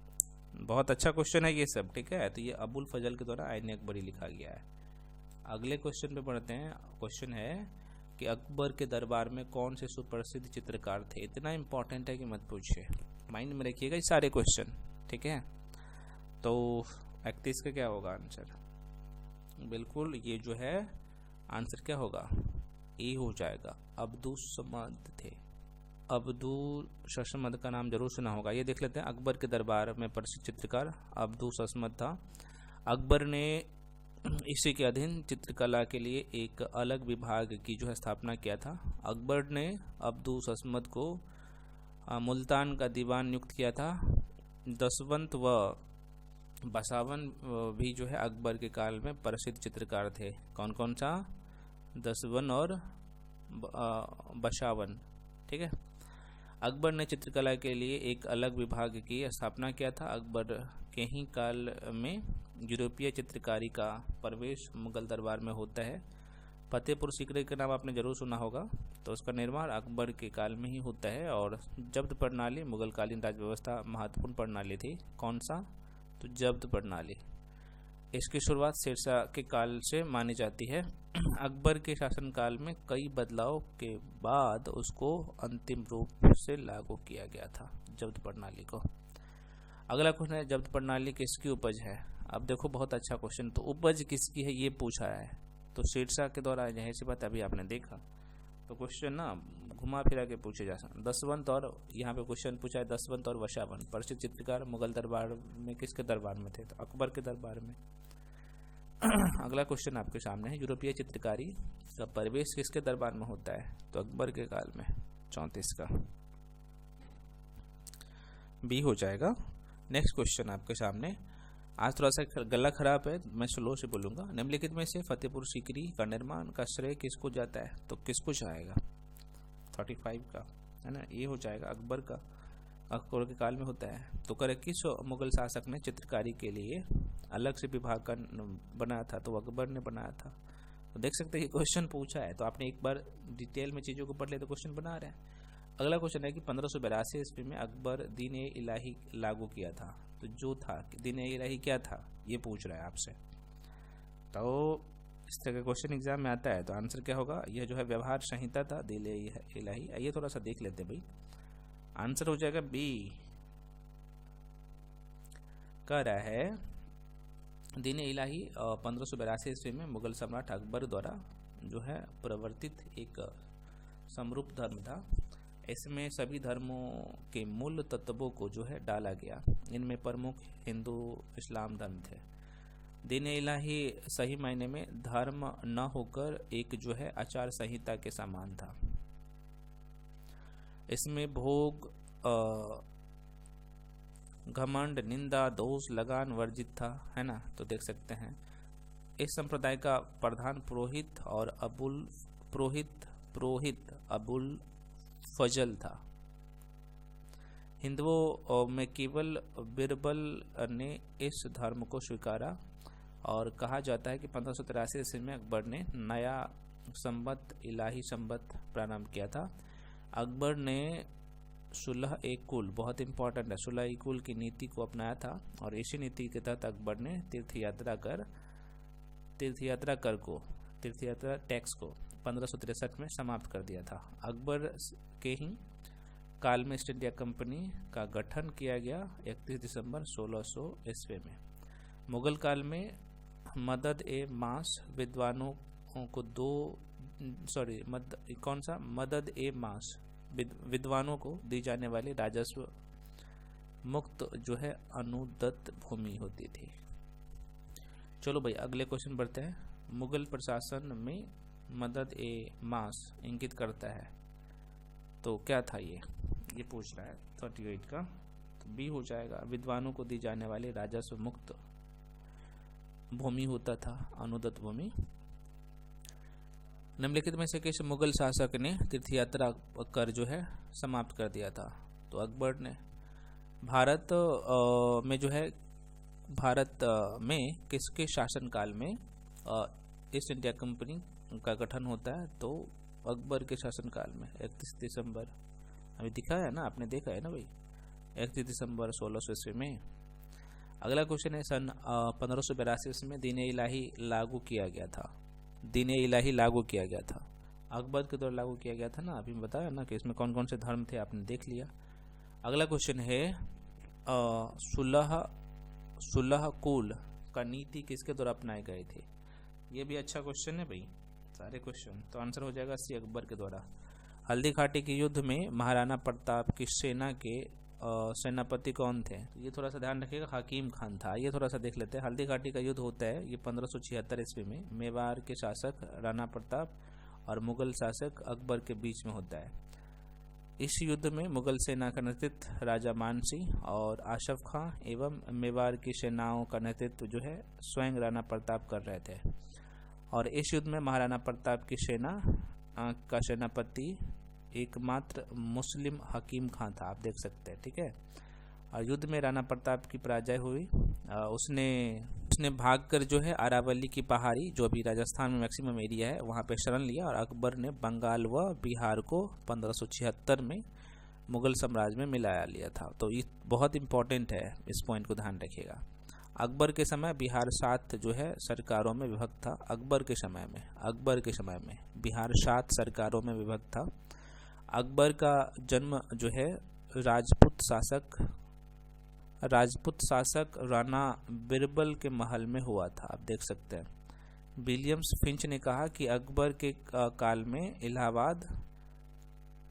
बहुत अच्छा क्वेश्चन है ये सब, ठीक है। तो ये अबुल फजल के द्वारा आईने अकबरी लिखा गया है। अगले क्वेश्चन पे बढ़ते हैं। क्वेश्चन है कि अकबर के दरबार में कौन से सुप्रसिद्ध चित्रकार थे। इतना इंपॉर्टेंट है कि मत पूछिए, माइंड में रखिएगा ये सारे क्वेश्चन, ठीक है। तो 31 का क्या होगा आंसर, बिल्कुल ये जो है आंसर क्या होगा, ए हो जाएगा। अब्दुस समद थे, अब्दुल समद का नाम जरूर सुना होगा। ये देख लेते हैं, अकबर के दरबार में प्रसिद्ध चित्रकार अब्दुस समद था। अकबर ने इसी के अधीन चित्रकला के लिए एक अलग विभाग की जो है स्थापना किया था। अकबर ने अब्दुस समद को मुल्तान का दीवान नियुक्त किया था। दसवंत व बसावन भी जो है अकबर के काल में प्रसिद्ध चित्रकार थे। कौन कौन सा, दसवन और बसावन, ठीक है। अकबर ने चित्रकला के लिए एक अलग विभाग की स्थापना किया था। अकबर के ही काल में यूरोपीय चित्रकारी का प्रवेश मुगल दरबार में होता है। फतेहपुर सीकरी का नाम आपने जरूर सुना होगा। तो उसका निर्माण अकबर के काल में ही होता है। और जब्त प्रणाली मुगल कालीन राज व्यवस्था महत्वपूर्ण प्रणाली थी। कौन सा, तो जब्त प्रणाली। इसकी शुरुआत शेरशाह के काल से मानी जाती है। अकबर के शासनकाल में कई बदलाव के बाद उसको अंतिम रूप से लागू किया गया था, जब्त प्रणाली को। अगला क्वेश्चन है जब्त प्रणाली किसकी उपज है। अब देखो बहुत अच्छा क्वेश्चन, तो उपज किसकी है ये पूछा है। तो शेरशाह के द्वारा, जाहिर सी बात अभी आपने देखा, तो क्वेश्चन ना घुमा फिरा के पूछे जा सकते। दसवंत और यहाँ पे क्वेश्चन पूछा है दसवंत और वशावन प्रसिद्ध चित्रकार मुगल दरबार में किसके दरबार में थे, तो अकबर के दरबार में। अगला क्वेश्चन आपके सामने है, यूरोपीय चित्रकारी का प्रवेश किसके दरबार में होता है, तो अकबर के काल में। 34 का बी हो जाएगा। नेक्स्ट क्वेश्चन आपके सामने, आज थोड़ा सा गला खराब है, मैं स्लो से बोलूंगा। निम्नलिखित में से फतेहपुर सीकरी का निर्माण का श्रेय किसको जाता है, तो किसको जाएगा, 35 का, है ना, ये हो जाएगा अकबर का। अकबर के काल में होता है। तो करे किस मुगल शासक ने चित्रकारी के लिए अलग से विभाग का बनाया था, तो अकबर ने बनाया था। तो देख सकते हैं ये क्वेश्चन पूछा है, तो आपने एक बार डिटेल में चीज़ों को पढ़ ले तो क्वेश्चन बना रहे हैं। अगला क्वेश्चन है कि 1582 ईस्वी में अकबर दीन ए इलाही लागू किया था। तो जो था दीन ए इलाही क्या था ये पूछ रहा है आपसे। तो इस तरह का क्वेश्चन एग्जाम में आता है। तो आंसर क्या होगा, यह जो है व्यवहार संहिता था दीन ए इलाही। ये थोड़ा सा देख लेते हैं भाई, आंसर हो जाएगा बी। कह रहा है दीन ए इलाही 1582 ईस्वी में मुगल सम्राट अकबर द्वारा जो है प्रवर्तित एक समरूप धर्म था। इसमें सभी धर्मों के मूल तत्वों को जो है डाला गया। इनमें प्रमुख हिंदू इस्लाम धर्म थे। दीन ए इलाही सही मायने में धर्म न होकर एक जो है आचार संहिता के समान था। इसमें भोग, घमंड, निंदा, दोष, लगान वर्जित था, है ना। तो देख सकते हैं इस संप्रदाय का प्रधान पुरोहित और पुरोहित अबुल फजल था। हिंदुओं में केवल बिरबल ने इस धर्म को स्वीकारा और कहा जाता है कि 1583 ईस्वी में अकबर ने नया संबत इलाही संबत प्रारंभ किया था। अकबर ने सुलह-ए-कुल, बहुत इंपॉर्टेंट है, सुलह-ए-कुल की नीति को अपनाया था और इसी नीति के तहत अकबर ने तीर्थयात्रा टैक्स को 1563 में समाप्त कर दिया था। अकबर के ही काल में ईस्ट इंडिया कंपनी का गठन किया गया 31 दिसंबर 1600 ईस्वी में। मुगल काल में मदद-ए-मास विद्वानों को विद्वानों को दी जाने वाली राजस्व मुक्त जो है अनुदत्त भूमि होती थी। चलो भाई अगले क्वेश्चन बढ़ते हैं। मुगल प्रशासन में मदद-ए-मास इंगित करता है, तो क्या था ये पूछ रहा है 38 का। तो बी हो जाएगा, विद्वानों को दी जाने वाली राजस्व मुक्त भूमि होता था, अनुदत्त भूमि। निम्नलिखित में से किस मुगल शासक ने तीर्थयात्रा कर जो है समाप्त कर दिया था, तो अकबर ने। भारत में जो है भारत में किसके शासनकाल में ईस्ट इंडिया कंपनी का गठन होता है? तो अकबर के शासनकाल में 31 दिसंबर, अभी दिखा है ना, आपने देखा है ना भाई, 31 दिसंबर 1600 ईस्वी में। अगला क्वेश्चन है, सन 1582 ईस्वी में दीन इलाही लागू किया गया था। दीन इलाही लागू किया गया था, अकबर के द्वारा लागू किया गया था ना, अभी बताया ना कि इसमें कौन कौन से धर्म थे, आपने देख लिया। अगला क्वेश्चन है, सुलह कुल का नीति किसके द्वारा अपनाए गए थे? ये भी अच्छा क्वेश्चन है भाई, सारे क्वेश्चन। तो आंसर हो जाएगा सी, अकबर के द्वारा। हल्दी घाटी के युद्ध में महाराणा प्रताप की सेना के सेनापति कौन थे? ये थोड़ा सा ध्यान रखिएगा, हकीम खान था। ये थोड़ा सा देख लेते हैं। हल्दी घाटी का युद्ध होता है ये 1576 ईस्वी में मेवाड़ के शासक राणा प्रताप और मुगल शासक अकबर के बीच में होता है। इस युद्ध में मुगल सेना का नेतृत्व राजा मानसी और आशफ खां एवं मेवाड़ की सेनाओं का नेतृत्व जो है स्वयं राणा प्रताप कर रहे थे। और इस युद्ध में महाराणा प्रताप की सेना का सेनापति एकमात्र मुस्लिम हकीम खां था, आप देख सकते हैं, ठीक है। और युद्ध में राणा प्रताप की पराजय हुई। उसने भागकर जो है अरावली की पहाड़ी, जो अभी राजस्थान में मैक्सिमम एरिया है, वहां पे शरण लिया और अकबर ने बंगाल व बिहार को 1576 में मुगल साम्राज्य में मिलाया लिया था। तो ये बहुत इंपॉर्टेंट है, इस पॉइंट को ध्यान रखिएगा। अकबर के समय बिहार 7 जो है सरकारों में विभक्त था। अकबर के समय में बिहार 7 सरकारों में विभक्त था। अकबर का जन्म जो है राजपूत शासक राणा बिरबल के महल में हुआ था, आप देख सकते हैं। विलियम्स फिंच ने कहा कि अकबर के काल में इलाहाबाद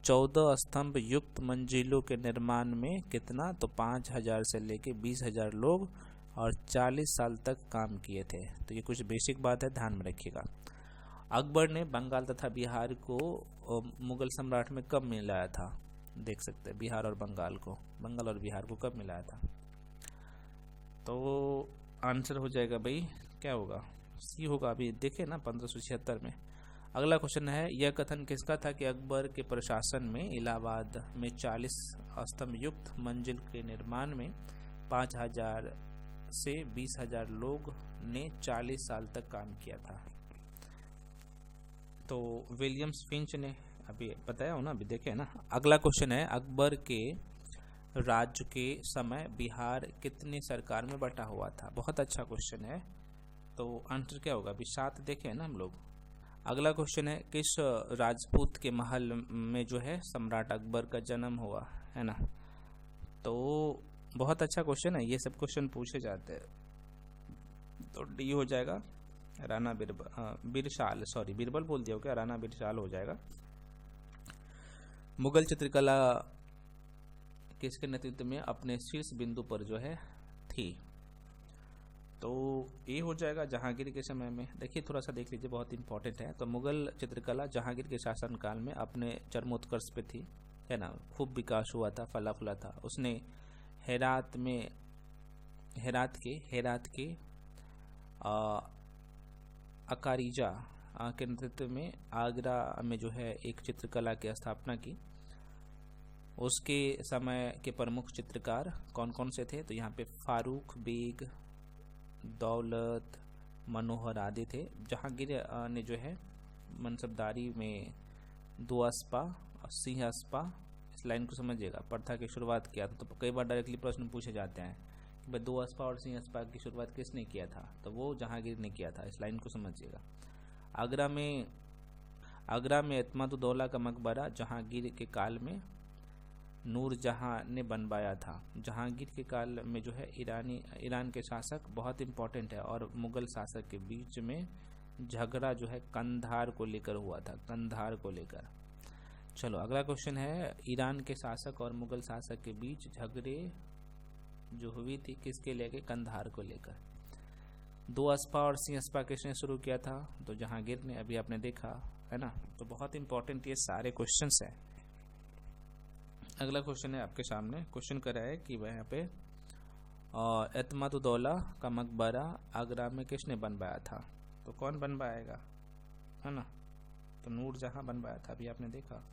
14 स्तंभ युक्त मंजिलों के निर्माण में कितना, तो 5000 से लेके 20,000 लोग और 40 साल तक काम किए थे। तो ये कुछ बेसिक बात है, ध्यान में रखिएगा। अकबर ने बंगाल तथा बिहार को मुगल सम्राट में कब मिलाया था? देख सकते हैं बंगाल और बिहार को कब मिलाया था? तो आंसर हो जाएगा भाई, क्या होगा, सी होगा। अभी देखे ना 1576 में। अगला क्वेश्चन है, यह कथन किसका था कि अकबर के प्रशासन में इलाहाबाद में 40 स्तंभ युक्त मंजिल के निर्माण में 5000 से 20,000 लोग ने 40 साल तक काम किया था? तो विलियम्स फिंच ने, अभी बताया हो ना, अभी देखे ना। अगला क्वेश्चन है, अकबर के राज्य के समय बिहार कितने सरकार में बटा हुआ था? बहुत अच्छा क्वेश्चन है। तो आंसर क्या होगा? अभी 7 देखे ना हम लोग। अगला क्वेश्चन है, किस राजपूत के महल में जो है सम्राट अकबर का जन्म हुआ, है ना? तो बहुत अच्छा क्वेश्चन है, ये सब क्वेश्चन पूछे जाते हैं। तो डी हो जाएगा, राणा बिरशाल, सॉरी बिरबल बोल दिया हो क्या, राणा बिरशाल हो जाएगा। मुगल चित्रकला किसके नेतृत्व में अपने शीर्ष बिंदु पर जो है थी? तो ये हो जाएगा जहांगीर के समय में। देखिए थोड़ा सा देख लीजिए, बहुत इंपॉर्टेंट है। तो मुगल चित्रकला जहांगीर के शासनकाल में अपने चरमोत्कर्ष पे थी, है ना, खूब विकास हुआ था, फला फूला था। उसने हेरात के अकारीजा के नेतृत्व में आगरा में जो है एक चित्रकला की स्थापना की। उसके समय के प्रमुख चित्रकार कौन कौन से थे? तो यहाँ पे फारूक बेग, दौलत, मनोहर आदि थे। जहांगीर ने जो है मनसबदारी में दुआस्पा और सिंहस्पा, इस लाइन को समझिएगा, प्रथा की शुरुआत किया था। तो कई बार डायरेक्टली प्रश्न पूछे जाते हैं कि भाई दुआस्पा और सिंहस्पा की शुरुआत किसने किया था? तो वो जहांगीर ने किया था, इस लाइन को समझिएगा। आगरा में एतमादुद्दौला का मकबरा जहांगीर के काल में नूरजहां ने बनवाया था। जहांगीर के काल में जो है ईरान के शासक, बहुत इंपॉर्टेंट है, और मुगल शासक के बीच में झगड़ा जो है कंधार को लेकर हुआ था, कंधार को लेकर। चलो अगला क्वेश्चन है, ईरान के शासक और मुगल शासक के बीच झगड़े जो हुई थी किसके लेके? कंधार को लेकर। दुआस्पा और सिंहस्पा किसने शुरू किया था? तो जहांगीर ने, अभी आपने देखा है ना। तो बहुत इंपॉर्टेंट ये सारे क्वेश्चंस हैं। अगला क्वेश्चन है आपके सामने, क्वेश्चन करा है कि वह यहाँ पे एतमादुद्दौला का मकबरा आगरा में किसने बनवाया था? तो कौन बनवाएगा, है ना? तो नूरजहां बनवाया था, अभी आपने देखा।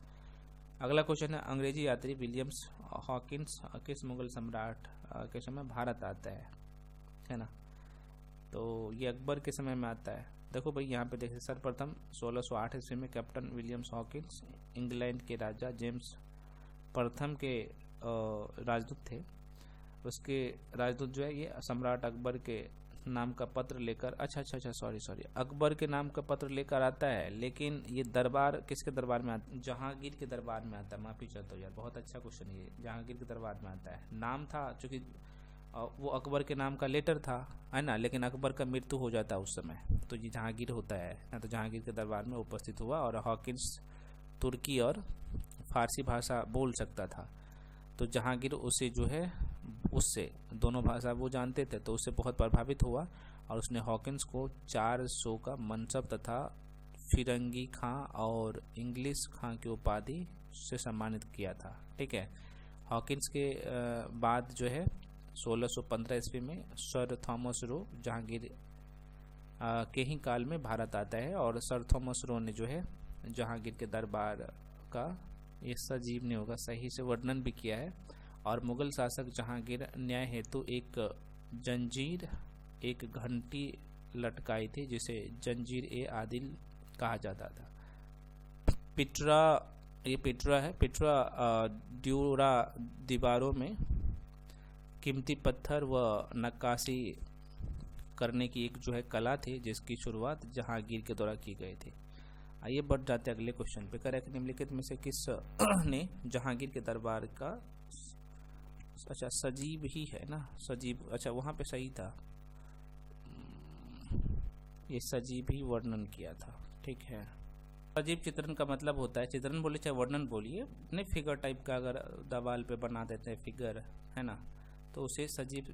अगला क्वेश्चन है, अंग्रेजी यात्री विलियम्स हॉकिंस किस मुगल सम्राट के समय भारत आता है? है ना। तो ये अकबर के समय में आता है। देखो भाई यहाँ पे देखिए, सर्वप्रथम 1608 ईस्वी में कैप्टन विलियम्स हॉकिंस इंग्लैंड के राजा जेम्स प्रथम के राजदूत थे। उसके राजदूत जो है ये सम्राट अकबर के नाम का पत्र लेकर, अच्छा सॉरी, अकबर के नाम का पत्र लेकर आता है, लेकिन ये दरबार किसके दरबार में आता है? जहांगीर के दरबार में आता है। माफी चाहता हूँ यार, बहुत अच्छा क्वेश्चन ये, जहांगीर के दरबार में आता है। नाम था चूंकि वो अकबर के नाम का लेटर था, है ना, लेकिन अकबर का मृत्यु हो जाता है उस समय, तो ये जहांगीर होता है ना। तो जहांगीर के दरबार में उपस्थित हुआ, और हॉकिंस तुर्की और फारसी भाषा बोल सकता था, तो जहांगीर उसे जो है, उससे दोनों भाषा वो जानते थे, तो उससे बहुत प्रभावित हुआ, और उसने हॉकिंस को 400 का मनसब तथा फिरंगी खां और इंग्लिश खां की उपाधि से सम्मानित किया था। ठीक है। हॉकिंस के बाद जो है 1615 ईस्वी में सर थॉमस रो जहांगीर के ही काल में भारत आता है, और सर थॉमस रो ने जो है जहांगीर के दरबार का, ये सजीव ने होगा, सही से वर्णन भी किया है। और मुगल शासक जहांगीर न्याय हेतु एक जंजीर, एक घंटी लटकाई थी, जिसे जंजीर ए आदिल कहा जाता था। पिटरा, ये पिटरा है, पिटरा ड्यूरा दीवारों में कीमती पत्थर व नक्काशी करने की एक जो है कला थी, जिसकी शुरुआत जहांगीर के द्वारा की गई थी। आइए बढ़ जाते हैं अगले क्वेश्चन पे। करें निम्नलिखित में से किस ने जहांगीर के दरबार का, अच्छा सजीव ही है ना, सजीव, अच्छा वहां पे सही था, ये सजीव ही वर्णन किया था। ठीक है। सजीव चित्रण का मतलब होता है, चित्रण बोले चाहे वर्णन बोलिए, नहीं फिगर टाइप का अगर दीवार पे बना देते हैं फिगर, है ना, तो उसे सजीव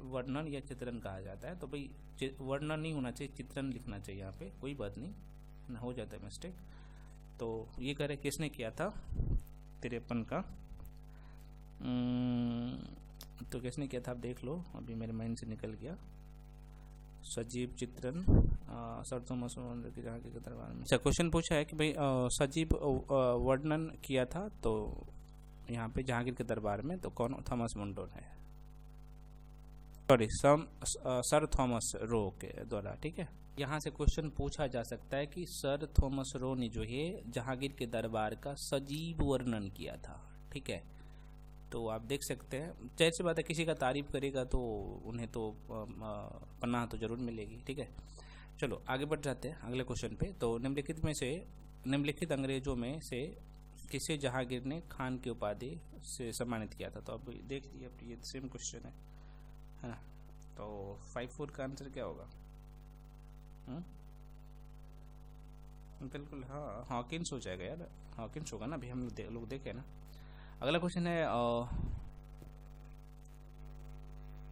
वर्णन या चित्रण कहा जाता है। तो भाई वर्णन नहीं होना चाहिए, चित्रण लिखना चाहिए यहाँ पे, कोई बात नहीं ना, हो जाता है मिस्टेक। तो ये करे किसने किया था? 53 का, तो किसने किया था आप देख लो, अभी मेरे माइंड से निकल गया। सजीव चित्रण सर थॉमस के जहांगीर के दरबार में। अच्छा, क्वेश्चन पूछा है कि भाई सजीव वर्णन किया था, तो यहाँ पे जहांगीर के दरबार में, तो कौन? थॉमस मुंडो है, सॉरी सर थॉमस रो के द्वारा। ठीक है। यहाँ से क्वेश्चन पूछा जा सकता है कि सर थॉमस रो ने जो है जहांगीर के दरबार का सजीव वर्णन किया था। ठीक है। तो आप देख सकते हैं, जाहिर सी बात है, किसी का तारीफ करेगा तो उन्हें तो पनाह तो जरूर मिलेगी। ठीक है। चलो आगे बढ़ जाते हैं अगले क्वेश्चन पे। तो निम्नलिखित में से, निम्नलिखित अंग्रेजों में से किसे जहांगीर ने खान की उपाधि से सम्मानित किया था? तो अब देख लीजिए, अब ये सेम क्वेश्चन है ना। तो 5-4 का आंसर क्या होगा? बिल्कुल हाँ, हॉकिंस हो जाएगा यार, हॉकिंस होगा ना, अभी हम लोग देखे ना। अगला क्वेश्चन है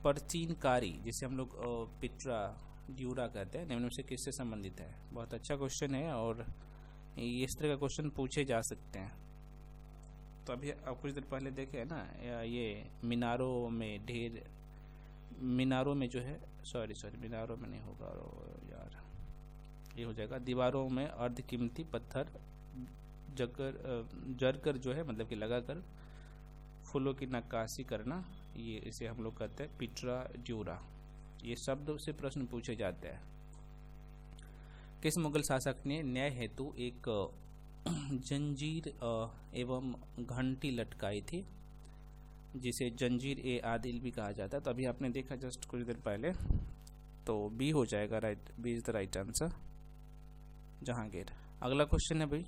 प्राचीनकारी, जिसे हम लोग पिट्रा ड्यूरा कहते हैं, निम्न में से किससे संबंधित है? बहुत अच्छा क्वेश्चन है, और इस तरह का क्वेश्चन पूछे जा सकते हैं। तो अभी आप कुछ देर पहले देखे है ना, ये मीनारों में ढेर, मीनारों में जो है, सॉरी मीनारों में नहीं होगा यार, ये हो जाएगा दीवारों में अर्धकीमती पत्थर जरकर जो है, मतलब कि लगाकर फूलों की नक्काशी करना, ये इसे हम लोग कहते हैं पिट्रा ड्यूरा। ये शब्द से प्रश्न पूछे जाते हैं। किस मुगल शासक ने न्याय हेतु एक जंजीर एवं घंटी लटकाई थी, जिसे जंजीर ए आदिल भी कहा जाता है? तो अभी आपने देखा जस्ट कुछ देर पहले, तो बी हो जाएगा, right, B is the right answer, Jahangir. अगला क्वेश्चन है भाई,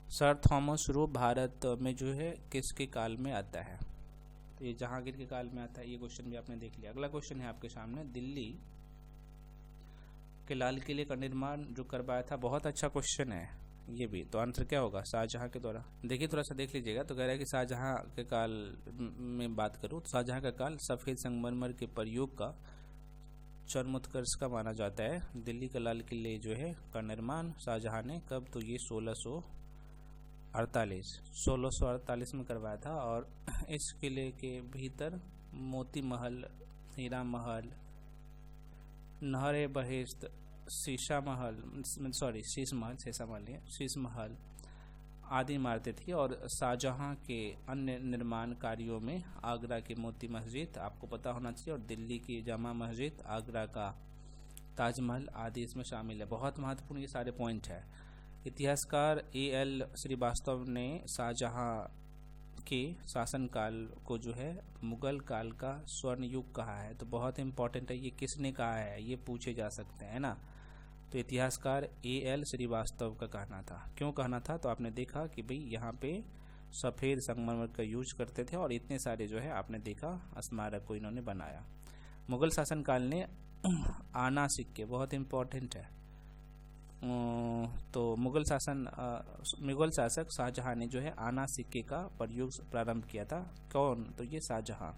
सर थॉमस रो भारत में जो है किसके काल में आता है? तो ये जहांगीर के काल में आता है, ये क्वेश्चन भी आपने देख लिया। अगला क्वेश्चन है आपके सामने, दिल्ली के लाल किले का निर्माण जो करवाया था? बहुत अच्छा क्वेश्चन है ये भी। तो आंसर क्या होगा? शाहजहां के द्वारा। देखिए थोड़ा सा देख लीजिएगा, तो कह रहा है कि शाहजहां के काल में बात करूं तो शाहजहां का काल सफेद संगमरमर के प्रयोग का चरमोत्कर्ष का माना जाता है। दिल्ली का लाल किले जो है का निर्माण शाहजहां ने कब? तो ये 1648 में करवाया था, और इस किले के भीतर मोती महल, हीरा महल, नहरे बहिश्त, शीश महल, आदि इमारतें थी और शाहजहां के अन्य निर्माण कार्यों में आगरा की मोती मस्जिद आपको पता होना चाहिए, और दिल्ली की जामा मस्जिद, आगरा का ताजमहल आदि इसमें शामिल है। बहुत महत्वपूर्ण ये सारे पॉइंट है। इतिहासकार A.L. श्रीवास्तव ने शाहजहां के शासनकाल को जो है मुगल काल का स्वर्ण युग कहा है। तो बहुत इंपॉर्टेंट है, ये किसने कहा है ये पूछे जा सकते हैं ना। तो इतिहासकार A.L. श्रीवास्तव का कहना था। क्यों कहना था, तो आपने देखा कि भाई यहाँ पे सफ़ेद संगमरमर का यूज करते थे और इतने सारे जो है आपने देखा स्मारक को इन्होंने बनाया। मुगल शासनकाल ने आना सिक्के, बहुत इम्पोर्टेंट है। तो मुगल शासक शाहजहां ने जो है आना सिक्के का प्रयोग प्रारंभ किया था। कौन, तो ये शाहजहां।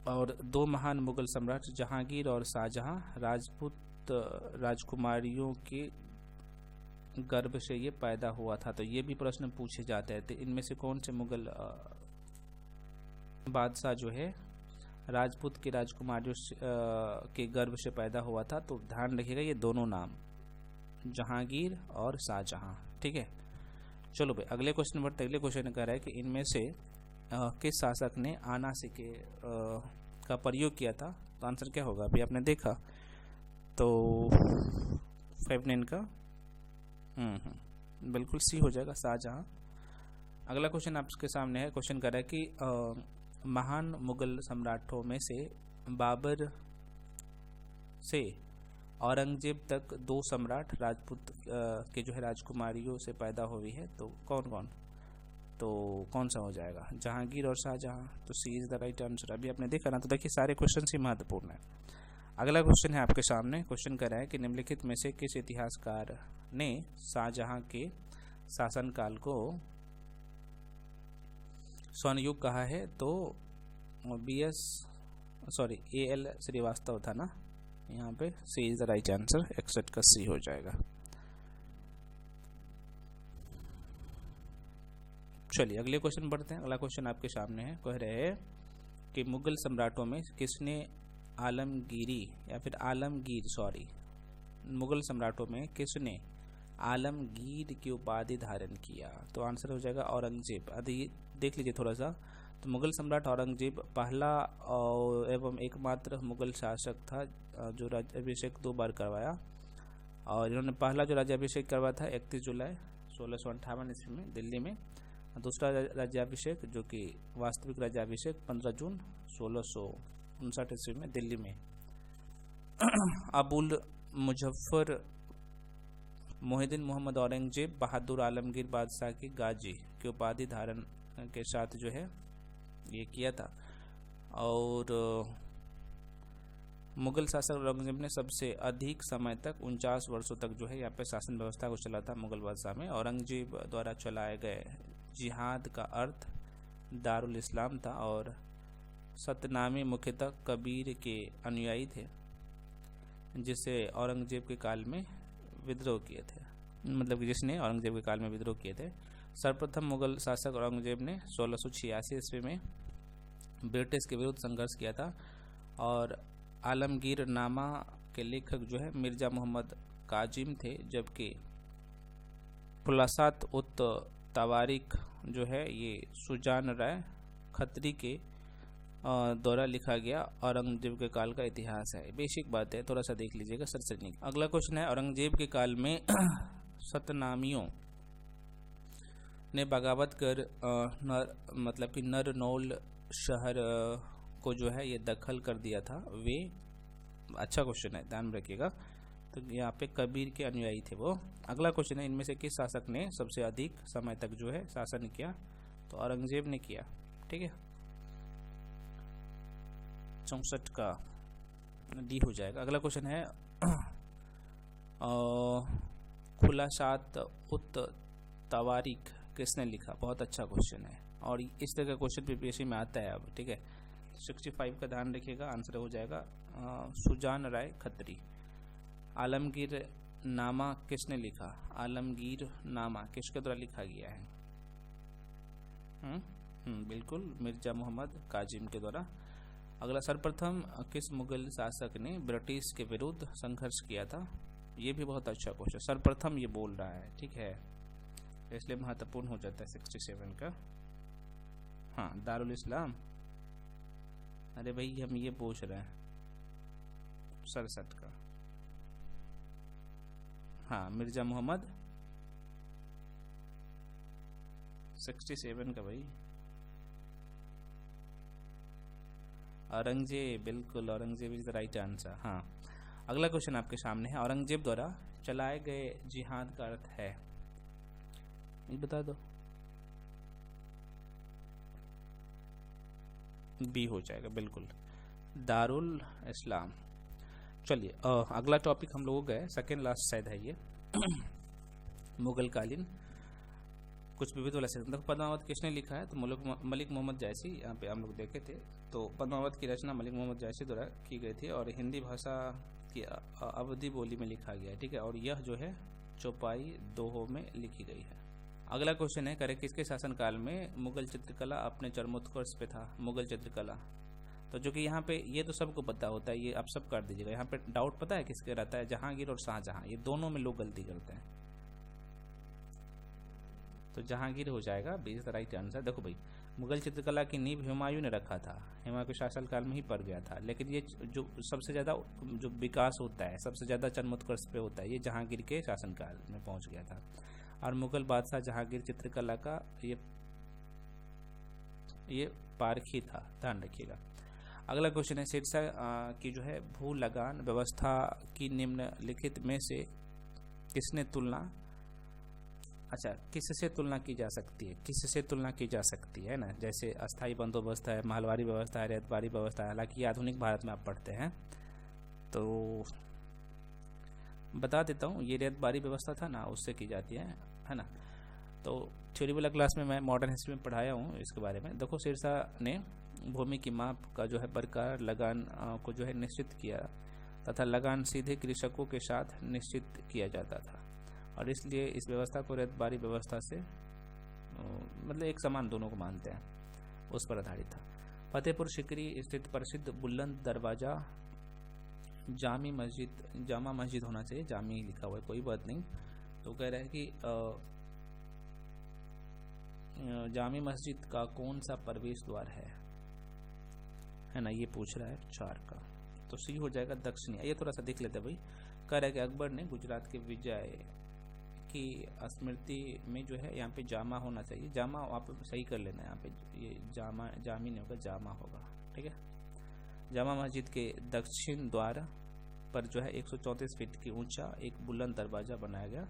और दो महान मुगल सम्राट जहांगीर और शाहजहां राजपूत राजकुमारियों के गर्भ से ये पैदा हुआ था। तो ये भी प्रश्न पूछे जाते हैं। तो इनमें से कौन से मुगल बादशाह जो है राजपूत की राजकुमारियों के गर्भ से पैदा हुआ था। तो ध्यान रखिएगा ये दोनों नाम, जहांगीर और शाहजहां। ठीक है, चलो भाई अगले क्वेश्चन बढ़ते। अगले क्वेश्चन कह रहा है कि इनमें से किस शासक ने आना सिक्के का प्रयोग किया था। तो आंसर क्या होगा, अभी आपने देखा तो फेवनिन का बिल्कुल सी हो जाएगा, शाहजहां। अगला क्वेश्चन आपके सामने है। क्वेश्चन कह रहा है कि महान मुगल सम्राटों में से बाबर से औरंगजेब तक दो सम्राट राजपूत के जो है राजकुमारियों से पैदा हुई है। तो कौन कौन, तो कौन सा हो जाएगा, जहांगीर और शाहजहां। तो सी इज द राइट आंसर। अभी आपने देखा ना। तो देखिए सारे क्वेश्चन ही महत्वपूर्ण है। अगला क्वेश्चन है आपके सामने। क्वेश्चन कर रहा है कि निम्नलिखित में से किस इतिहासकार ने शाहजहां के शासनकाल को स्वर्ण युग कहा है। तो A.L. श्रीवास्तव था ना यहाँ पे। सी इज द राइट आंसर, 61 का सी हो जाएगा। चलिए अगले क्वेश्चन बढ़ते हैं। अगला क्वेश्चन आपके सामने है। कह रहे हैं कि मुगल सम्राटों में किसने मुगल सम्राटों में किसने आलमगीर की उपाधि धारण किया। तो आंसर हो जाएगा औरंगजेब। अभी देख लीजिए थोड़ा सा। तो मुगल सम्राट औरंगजेब पहला और एवं एकमात्र मुगल शासक था जो राज्याभिषेक 2 बार करवाया। और इन्होंने पहला जो राज्याभिषेक करवाया था 31 जुलाई 1658 ईस्वी में दिल्ली में। दूसरा राज्याभिषेक जो कि वास्तविक राज्याभिषेक 15 जून 1659 ईस्वी में दिल्ली में। अबुल मुजफ्फर मोहिद्दीन मोहम्मद औरंगजेब बहादुर आलमगीर बादशाह की गाजी की उपाधि धारण के साथ जो है ये किया था। और मुगल शासक औरंगजेब ने सबसे अधिक समय तक 49 वर्षों तक जो है यहाँ पे शासन व्यवस्था को चला था मुगल बादशाह में। औरंगजेब द्वारा चलाए गए जिहाद का अर्थ दारुल इस्लाम था और सतनामी मुख्यतः कबीर के अनुयायी थे जिसे औरंगजेब के काल में विद्रोह किए थे, मतलब कि जिसने औरंगजेब के काल में विद्रोह किए थे। सर्वप्रथम मुगल शासक औरंगजेब ने 1686 ईस्वी में ब्रिटिश के विरुद्ध संघर्ष किया था। और आलमगीर नामा के लेखक जो है मिर्जा मोहम्मद काजिम थे, जबकि पुलासात उत तवारीख जो है ये सुजान राय खत्री के द्वारा लिखा गया औरंगजेब के काल का इतिहास है। बेसिक बात है, थोड़ा सा देख लीजिएगा सरसरी। अगला क्वेश्चन है, औरंगजेब के काल में सतनामियों ने बगावत कर मतलब कि नरनौल शहर को जो है ये दखल कर दिया था। वे, अच्छा क्वेश्चन है, ध्यान रखिएगा। तो यहाँ पे कबीर के अनुयायी थे वो। अगला क्वेश्चन है, इनमें से किस शासक ने सबसे अधिक समय तक जो है शासन किया। तो औरंगजेब ने किया। ठीक है, 64 का डी हो जाएगा। अगला क्वेश्चन है, खुलासात उत तवारीख किसने लिखा। बहुत अच्छा क्वेश्चन है और इस तरह का क्वेश्चन पीपीएससी में आता है अब। ठीक है, 65 का ध्यान रखिएगा, आंसर हो जाएगा सुजान राय खत्री। आलमगीर नामा किसने लिखा। आलमगीर नामा किसके द्वारा लिखा गया है। बिल्कुल मिर्जा मोहम्मद काजिम के द्वारा। अगला, सर्वप्रथम किस मुगल शासक ने ब्रिटिश के विरुद्ध संघर्ष किया था। ये भी बहुत अच्छा क्वेश्चन, सर्वप्रथम ये बोल रहा है, ठीक है, इसलिए महत्वपूर्ण हो जाता है 67 का। हाँ, दारुल इस्लाम, अरे भाई हम ये पूछ रहे हैं 67 का। हाँ, मिर्जा मोहम्मद 67 का भाई। औरंगजेब, बिल्कुल Aurangzeb is the right answer. हाँ, अगला क्वेश्चन आपके सामने है, औरंगजेब द्वारा चलाए गए जिहाद का अर्थ है, ये बता दो। बी हो जाएगा, बिल्कुल दारुल इस्लाम। चलिए अगला टॉपिक हम लोग गए, सेकेंड लास्ट शायद है ये मुगल कालीन कुछ विविध वाला सेक्शन। देखो पद्मावत किसने लिखा है, तो मलिक मोहम्मद जायसी, यहाँ पे हम लोग देखे थे। तो पद्मावत की रचना मलिक मोहम्मद जायसी द्वारा की गई थी और हिंदी भाषा की अवधी बोली में लिखा गया है, ठीक है, और यह जो है चौपाई दोहों में लिखी गई है। अगला क्वेश्चन है, करे किसके शासनकाल में मुगल चित्रकला अपने चरमोत्कर्ष पे था। मुगल चित्रकला, तो जो कि यहाँ पे ये तो सबको पता होता है, ये आप सब कर दीजिएगा। यहाँ पे डाउट पता है किसके रहता है, जहांगीर और शाहजहां, ये दोनों में लोग गलती करते हैं, तो जहांगीर हो जाएगा, B is the right answer. देखो भाई, मुगल चित्रकला की नींव हुमायूं ने रखा था, हुमायूं के शासनकाल में ही पड़ गया था, लेकिन ये जो सबसे ज़्यादा जो विकास होता है, सबसे ज़्यादा चरमोत्कर्ष पे होता है, ये जहांगीर के शासनकाल में पहुंच गया था। और मुगल बादशाह जहांगीर चित्रकला का ये पारखी था, ध्यान रखिएगा। अगला क्वेश्चन है, सिरसा की जो है भू लगान व्यवस्था की निम्नलिखित में से किसने तुलना, अच्छा किससे तुलना की जा सकती है, किससे तुलना की जा सकती है ना, जैसे अस्थाई बंदोबस्त है, महलवारी व्यवस्था है, रैयतवारी व्यवस्था है। हालांकि आधुनिक भारत में आप पढ़ते हैं, तो बता देता हूँ, ये रैयतवारी व्यवस्था था ना, उससे की जाती है ना। तो थ्योरी वाला क्लास में मैं मॉडर्न हिस्ट्री में पढ़ाया हूँ इसके बारे में। देखो, सिरसा ने भूमि की माप का जो है प्रकार लगान को जो है निश्चित किया, तथा लगान सीधे कृषकों के साथ निश्चित किया जाता था, और इसलिए इस व्यवस्था को रैयतवारी व्यवस्था से मतलब एक समान दोनों को मानते हैं, उस पर आधारित था। फतेहपुर सिकरी स्थित प्रसिद्ध बुलंद दरवाजा जामा मस्जिद होना चाहिए, जामी लिखा हुआ है, कोई बात नहीं। तो कह रहा है कि जामी मस्जिद का कौन सा प्रवेश द्वार है ना, ये पूछ रहा है 4 का, तो सी हो जाएगा दक्षिणी। ये थोड़ा सा देख लेते हैं भाई। कह रहा है कि अकबर ने गुजरात के विजय की स्मृति में जो है यहाँ पे जामा होना चाहिए, जामा आप सही कर लेना, यहाँ पे ये जामी नहीं होगा, जामा होगा, ठीक है। जामा मस्जिद के दक्षिण द्वार पर जो है 134 फीट की ऊंचा एक बुलंद दरवाजा बनाया गया,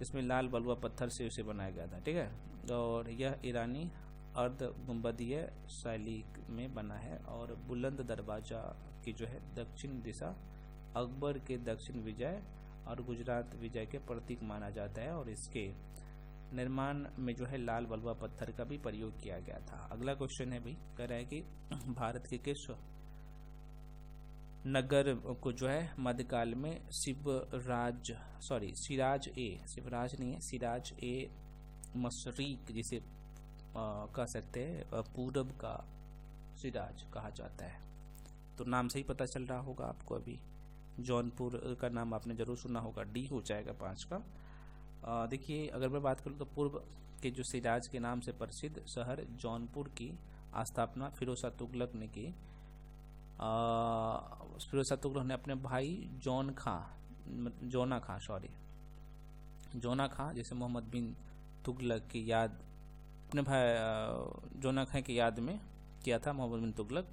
इसमें लाल बलुआ पत्थर से उसे बनाया गया था, ठीक है। और यह ईरानी अर्ध गुंबदीय शैली में बना है, और बुलंद दरवाजा की जो है दक्षिण दिशा अकबर के दक्षिण विजय और गुजरात विजय के प्रतीक माना जाता है, और इसके निर्माण में जो है लाल बलुआ पत्थर का भी प्रयोग किया गया था। अगला क्वेश्चन है भाई, कह रहा है कि भारत के किस नगर को जो है मध्यकाल में शिवराज ए मशरिक जिसे कह सकते हैं पूरब का सिराज कहा जाता है। तो नाम से ही पता चल रहा होगा आपको, अभी जौनपुर का नाम आपने जरूर सुना होगा, डी हो जाएगा 5 का। देखिए, अगर मैं बात करूँ तो पूर्व के जो सिराज के नाम से प्रसिद्ध शहर जौनपुर की स्थापना फिरोज शाह तुगलक ने की। फिरोज शाह तुगलक ने अपने भाई जोना खां जैसे मोहम्मद बिन तुगलक की याद, अपने भाई जोना खां की याद में किया था मोहम्मद बिन तुगलक,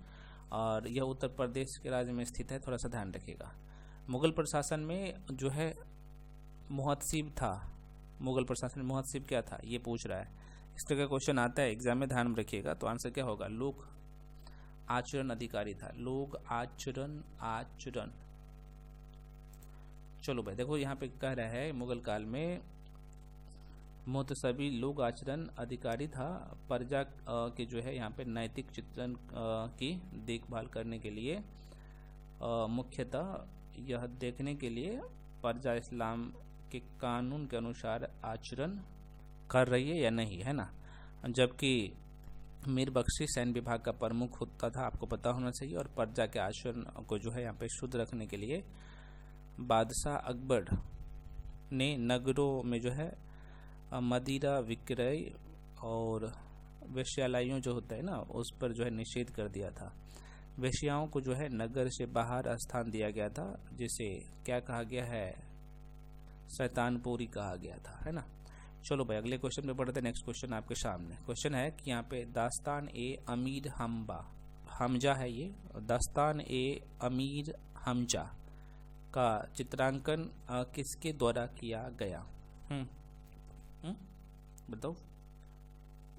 और यह उत्तर प्रदेश के राज्य में स्थित है, थोड़ा सा ध्यान रखिएगा। मुगल प्रशासन में जो है मुहतसिब था, मुगल प्रशासन में मुहतसिब क्या था, ये पूछ रहा है। इस तरह का क्वेश्चन आता है एग्जाम में, ध्यान रखिएगा। तो आंसर क्या होगा, लोक आचरण अधिकारी था, लोक आचरण। चलो भाई, देखो यहाँ पे कह रहा है मुगल काल में मुहतसबी लोक आचरण अधिकारी था, प्रजा के जो है यहाँ पे नैतिक चित्रण की देखभाल करने के लिए, मुख्यतः यह देखने के लिए प्रजा इस्लाम के कानून के अनुसार आचरण कर रही है या नहीं, है ना। जबकि मीर बख्शी सैन्य विभाग का प्रमुख होता था, आपको पता होना चाहिए, और प्रजा के आचरण को जो है यहाँ पे शुद्ध रखने के लिए बादशाह अकबर ने नगरों में जो है मदिरा विक्रय और वेश्यालयों जो होता है ना उस पर जो है निषेध कर दिया था। वेश्याओं को जो है नगर से बाहर स्थान दिया गया था, जिसे क्या कहा गया है, शैतानपुरी कहा गया था, है ना। चलो भाई अगले क्वेश्चन पे बढ़ते हैं। नेक्स्ट क्वेश्चन आपके सामने क्वेश्चन है कि यहाँ पे दास्तान ए अमीर हमजा है, ये दास्तान ए अमीर हमजा का चित्रांकन किसके द्वारा किया गया? बताओ।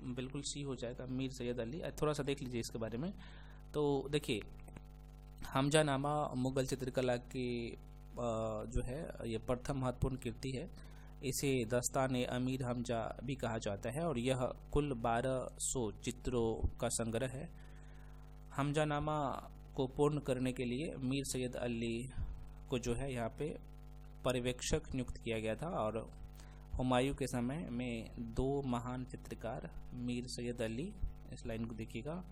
बिल्कुल सी हो जाएगा, मीर सैयद अली। थोड़ा सा देख लीजिए इसके बारे में। तो देखिए, हमजा नामा मुगल चित्रकला की जो है ये प्रथम महत्वपूर्ण कृति है। इसे दास्तान ए अमीर हमजा भी कहा जाता है और यह कुल 1200 चित्रों का संग्रह है। हमजा नामा को पूर्ण करने के लिए मीर सैयद अली को जो है यहाँ पे पर्यवेक्षक नियुक्त किया गया था और हुमायूं के समय में 2 महान चित्रकार मीर सैयद अली, इस लाइन को देखिएगा,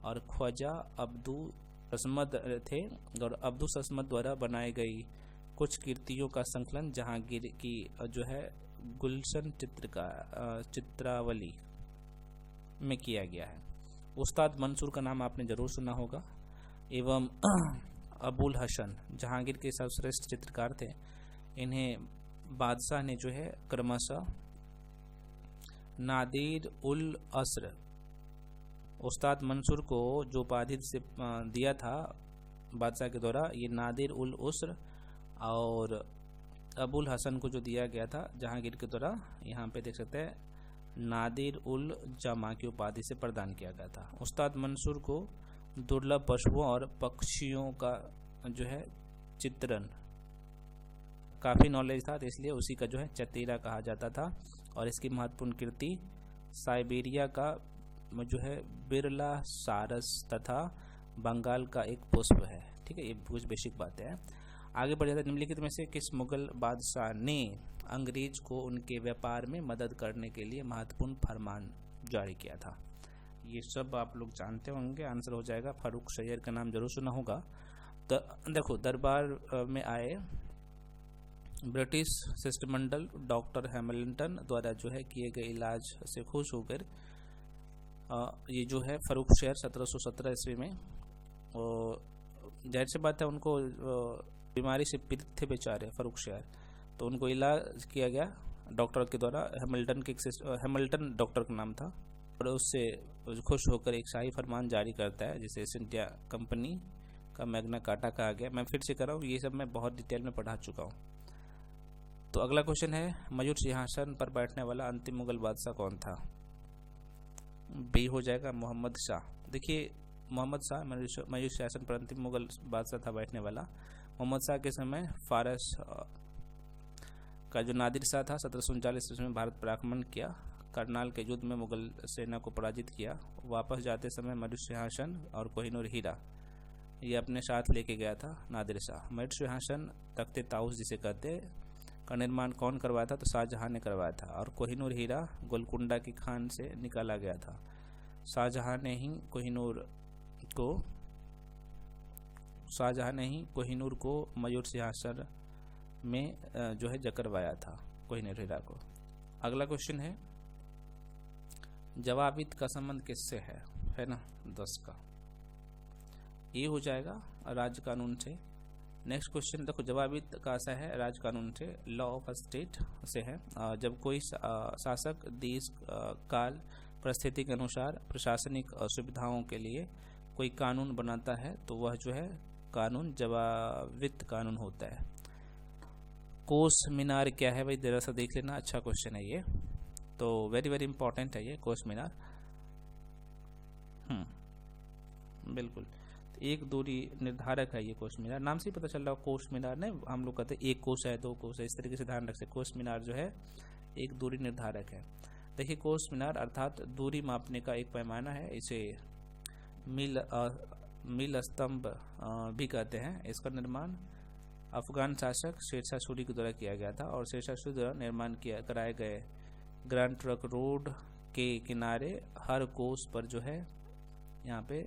और ख्वाजा अब्दुल असमद थे। और अब्दुल असमद द्वारा बनाई गई कुछ कृतियों का संकलन जहांगीर की जो है गुलशन चित्रावली में किया गया है। उस्ताद मंसूर का नाम आपने जरूर सुना होगा, एवं अबुल हसन जहांगीर के सर्वश्रेष्ठ चित्रकार थे। इन्हें बादशाह ने जो है क्रमशः नादिर उल असर, उस्ताद मंसूर को जो उपाधि से दिया था बादशाह के द्वारा, ये नादिर उल उसर, और अबुल हसन को जो दिया गया था जहांगीर के द्वारा, यहाँ पे देख सकते हैं, नादिर उल जमा की उपाधि से प्रदान किया गया था। उस्ताद मंसूर को दुर्लभ पशुओं और पक्षियों का जो है चित्रण काफ़ी नॉलेज था, तो इसलिए उसी का जो है चतीरा कहा जाता था। और इसकी महत्वपूर्ण कृति साइबेरिया का जो है बिरला सारस तथा बंगाल का एक पुष्प है। ठीक है, ये कुछ बेसिक बातें हैं। आगे बढ़ जाता है। निम्नलिखित में से किस मुगल बादशाह ने अंग्रेज को उनके व्यापार में मदद करने के लिए महत्वपूर्ण फरमान जारी किया था? ये सब आप लोग जानते होंगे, आंसर हो जाएगा फारूक शैयर का नाम जरूर सुना होगा। तो देखो, दरबार में आए ब्रिटिश शिष्टमंडल डॉक्टर हैमिल्टन द्वारा जो है किए गए इलाज से खुश होकर ये जो है फारूक शैयर 1717 ईस्वी में, जाहिर सी बात है उनको बीमारी से पीड़ित थे बेचारे फारूक शैयर, तो उनको इलाज किया गया डॉक्टर के द्वारा। हैमिल्टन डॉक्टर का नाम था, और उससे खुश होकर एक शाही फरमान जारी करता है जिसे ईस्ट इंडिया कंपनी का मैग्ना कार्टा कहा गया। मैं फिर से कर रहा हूँ, ये सब मैं बहुत डिटेल में पढ़ा चुका हूँ। तो अगला क्वेश्चन है, मयूर सिंहासन पर बैठने वाला अंतिम मुगल बादशाह कौन था? बी हो जाएगा मोहम्मद शाह। देखिए, मोहम्मद शाह मयूर सिंहासन पर अंतिम मुगल बादशाह था बैठने वाला। मोहम्मद शाह के समय फारस का जो नादिर शाह था 1739 ईस्वी में भारत पर आक्रमण किया, करनाल के युद्ध में मुगल सेना को पराजित किया। वापस जाते समय मयूर सिंहासन और कोहिनूर हीरा ये अपने साथ लेके गया था नादिर शाह। मयूर सिंहासन तख्ते ताउस जिसे कहते का निर्माण कौन करवाया था? तो शाहजहां ने करवाया था। और कोहिनूर हीरा गोलकुंडा की खान से निकाला गया था। शाहजहां ने ही कोहिनूर को मयूर सिंहासन में जो है जकरवाया था कोहिनूर हीरा को। अगला क्वेश्चन है, जवाबित का संबंध किससे है ना 10 का, ये हो जाएगा राज्य कानून से। नेक्स्ट क्वेश्चन देखो, जवाबित का आशा है राज्य कानून से, लॉ ऑफ स्टेट से है। जब कोई शासक देश काल परिस्थिति के अनुसार प्रशासनिक सुविधाओं के लिए कोई कानून बनाता है तो वह जो है कानून जवाबित कानून होता है। कोस मीनार क्या है भाई, जरा सा देख लेना, अच्छा क्वेश्चन है ये, तो वेरी वेरी इंपॉर्टेंट है ये कोस मीनार। बिल्कुल, एक दूरी निर्धारक है ये कोस मीनार, नाम से ही पता चल रहा है कोस मीनार ने, हम लोग कहते हैं एक कोस है 2 कोस है, इस तरीके से ध्यान रख सकते। कोस मीनार जो है एक दूरी निर्धारक है। देखिए, कोस मीनार अर्थात दूरी मापने का एक पैमाना है, इसे मील स्तंभ भी कहते हैं। इसका निर्माण अफगान शासक शेरशाह सूरी के द्वारा किया गया था और शेरशाह सूरी द्वारा निर्माण कराए गए ग्रैंड ट्रंक रोड के किनारे हर कोस पर जो है यहाँ पे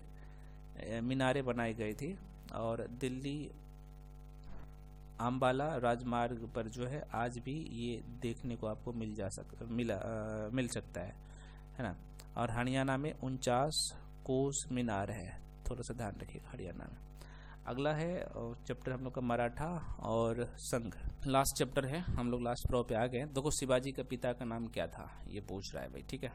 मीनारें बनाई गई थी। और दिल्ली अम्बाला राजमार्ग पर जो है आज भी ये देखने को आपको मिल सकता है ना। और हरियाणा में 49 कोस मीनार है, थोड़ा सा ध्यान रखिएगा हरियाणा में। अगला है चैप्टर हम लोग का मराठा और संघ, लास्ट चैप्टर है, हम लोग लास्ट प्रो पे आ गए। देखो शिवाजी का पिता का नाम क्या था ये पूछ रहा है भाई, ठीक है।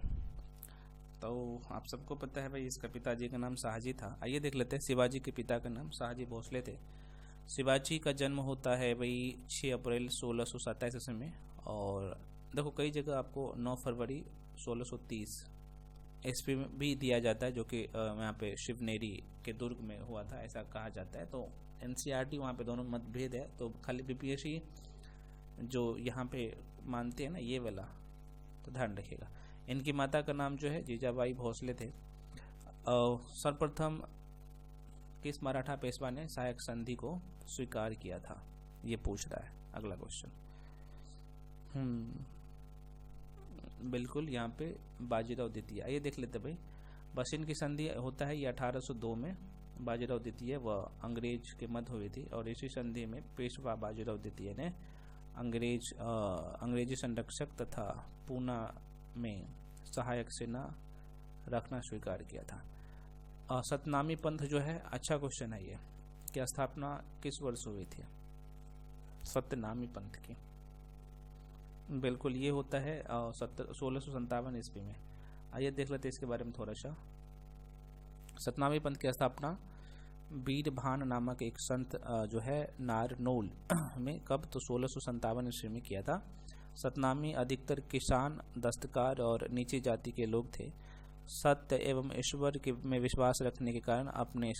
तो आप सबको पता है भाई इसका पिताजी का नाम शाहजी था। आइए देख लेते हैं, शिवाजी के पिता का नाम शाहजी भोसले थे। शिवाजी का जन्म होता है भाई 6 अप्रैल 1627 ईस्वी में। और देखो कई जगह आपको 9 फरवरी 1630 ईस्वी में भी दिया जाता है, जो कि यहाँ पे शिवनेरी के दुर्ग में हुआ था ऐसा कहा जाता है। तो एनसीईआरटी वहाँ पे दोनों मतभेद है, तो खाली बीपीएससी जो यहाँ पे मानते हैं ना ये वाला, तो ध्यान रखिएगा। इनकी माता का नाम जो है जीजाबाई भोसले थे। सर्वप्रथम किस मराठा पेशवा ने सहायक संधि को स्वीकार किया था, ये पूछ रहा है अगला क्वेश्चन। बिल्कुल यहाँ पे बाजीराव द्वितीय। ये देख लेते भाई, बसिन की संधि होता है ये 1802 में। बाजीराव द्वितीय वह अंग्रेज के मध्य हुई थी, और इसी संधि में पेशवा बाजीराव द्वितीय ने अंग्रेजी संरक्षक तथा पूना में सहायक सेना रखना स्वीकार किया था। सतनामी पंथ जो है, अच्छा क्वेश्चन है ये, कि स्थापना किस वर्ष हुई थी सत्यनामी पंथ की? बिल्कुल ये होता है 1657 ईस्वी में। आइए देख लेते हैं इसके बारे में थोड़ा सा। सतनामी पंथ की स्थापना वीरभान नामक एक संत जो है नारनौल में कब, तो 1657 ईस्वी में किया था। सतनामी अधिकतर किसान, दस्तकार और नीची जाति के लोग थे। सत्य एवं ईश्वर में विश्वास रखने के कारण अपने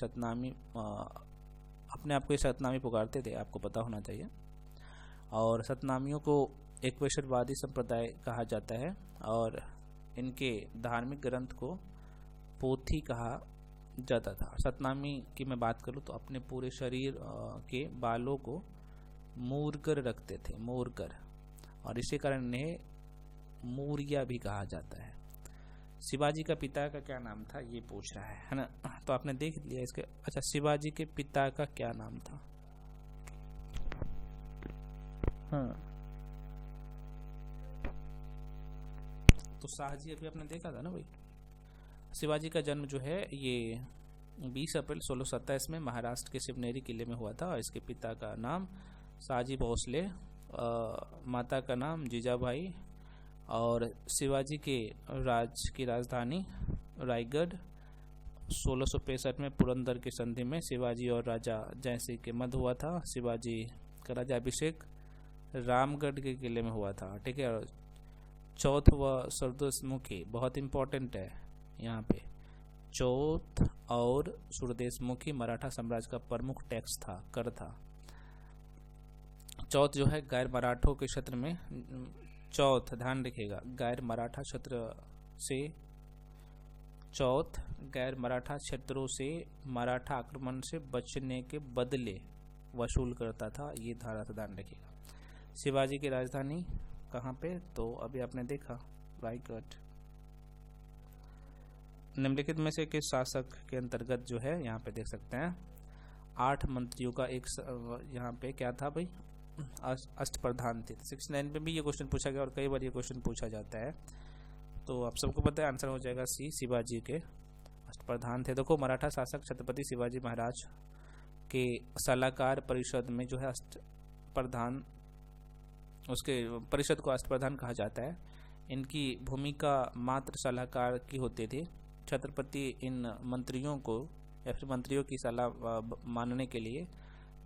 आप को सतनामी पुकारते थे, आपको पता होना चाहिए। और सतनामियों को एकेश्वरवादी संप्रदाय कहा जाता है, और इनके धार्मिक ग्रंथ को पोथी कहा जाता था। सतनामी की मैं बात करूँ तो अपने पूरे शरीर के बालों को मूरकर रखते थे, मूरकर, और इसी कारण इन्हें मूरिया भी कहा जाता है। शिवाजी का पिता का क्या नाम था ये पूछ रहा है ना। तो आपने देख लिया इसके। अच्छा, शिवाजी के पिता का क्या नाम था? तो शाहजी अभी आपने देखा था ना भाई। शिवाजी का जन्म जो है ये 20 अप्रैल 1627 में महाराष्ट्र के शिवनेरी किले में हुआ था। और इसके पिता का नाम शाहजी भोसले, माता का नाम जीजाबाई, और शिवाजी के की राजधानी रायगढ़। 1665 में पुरंदर की संधि में शिवाजी और राजा जयसिंह के मध्य हुआ था। शिवाजी का राज्याभिषेक रामगढ़ के किले में हुआ था, ठीक है। और चौथ व सूर्यदेशमुखी बहुत इंपॉर्टेंट है यहाँ पे। चौथ और सूर्यदेशमुखी मराठा साम्राज्य का प्रमुख टैक्स था, कर था। चौथ जो है गैर मराठों के क्षेत्र में, चौथ ध्यान रखिएगा, गैर मराठा क्षेत्र से, चौथ गैर मराठा क्षेत्रों से मराठा आक्रमण से बचने के बदले वसूल करता था, ये धारा से ध्यान रखिएगा। शिवाजी की राजधानी कहाँ पे, तो अभी आपने देखा रायगढ़। निम्नलिखित में से किस शासक के अंतर्गत जो है यहाँ पे देख सकते हैं 8 मंत्रियों का एक यहाँ पे क्या था भाई, अष्टप्रधान थे। 69 में भी ये क्वेश्चन पूछा गया और कई बार ये क्वेश्चन पूछा जाता है। तो आप सबको पता है आंसर हो जाएगा सी, शिवाजी के अष्टप्रधान थे। देखो मराठा शासक छत्रपति शिवाजी महाराज के सलाहकार परिषद में जो है अष्टप्रधान, उसके परिषद को अष्टप्रधान कहा जाता है। इनकी भूमिका मात्र सलाहकार की होती थी। छत्रपति इन मंत्रियों को या फिर मंत्रियों की सलाह मानने के लिए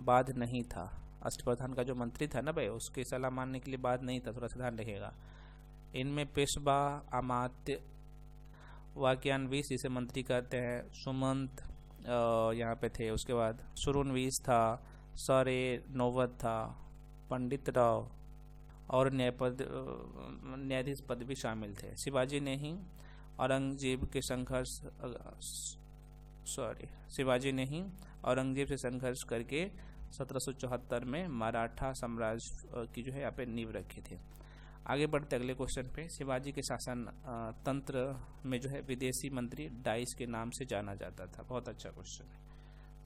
बाध्य नहीं था। अष्टप्रधान का जो मंत्री था ना भाई, उसकी सलाह मानने के लिए बाध्य नहीं था, थोड़ा सा ध्यान रखिएगा। इनमें पेशवा, अमात्य, वाक्यान्वीस जिसे मंत्री कहते हैं, सुमंत यहाँ पे थे। उसके बाद सुरुनवीस था, सरे नौवत था, पंडित राव और न्यायाधीश पद भी शामिल थे। शिवाजी ने ही औरंगजेब से संघर्ष करके 1774 में मराठा साम्राज्य की जो है यहाँ पे नींव रखी थी। आगे बढ़ते अगले क्वेश्चन पे। शिवाजी के शासन तंत्र में जो है विदेशी मंत्री डाइस के नाम से जाना जाता था। बहुत अच्छा क्वेश्चन है।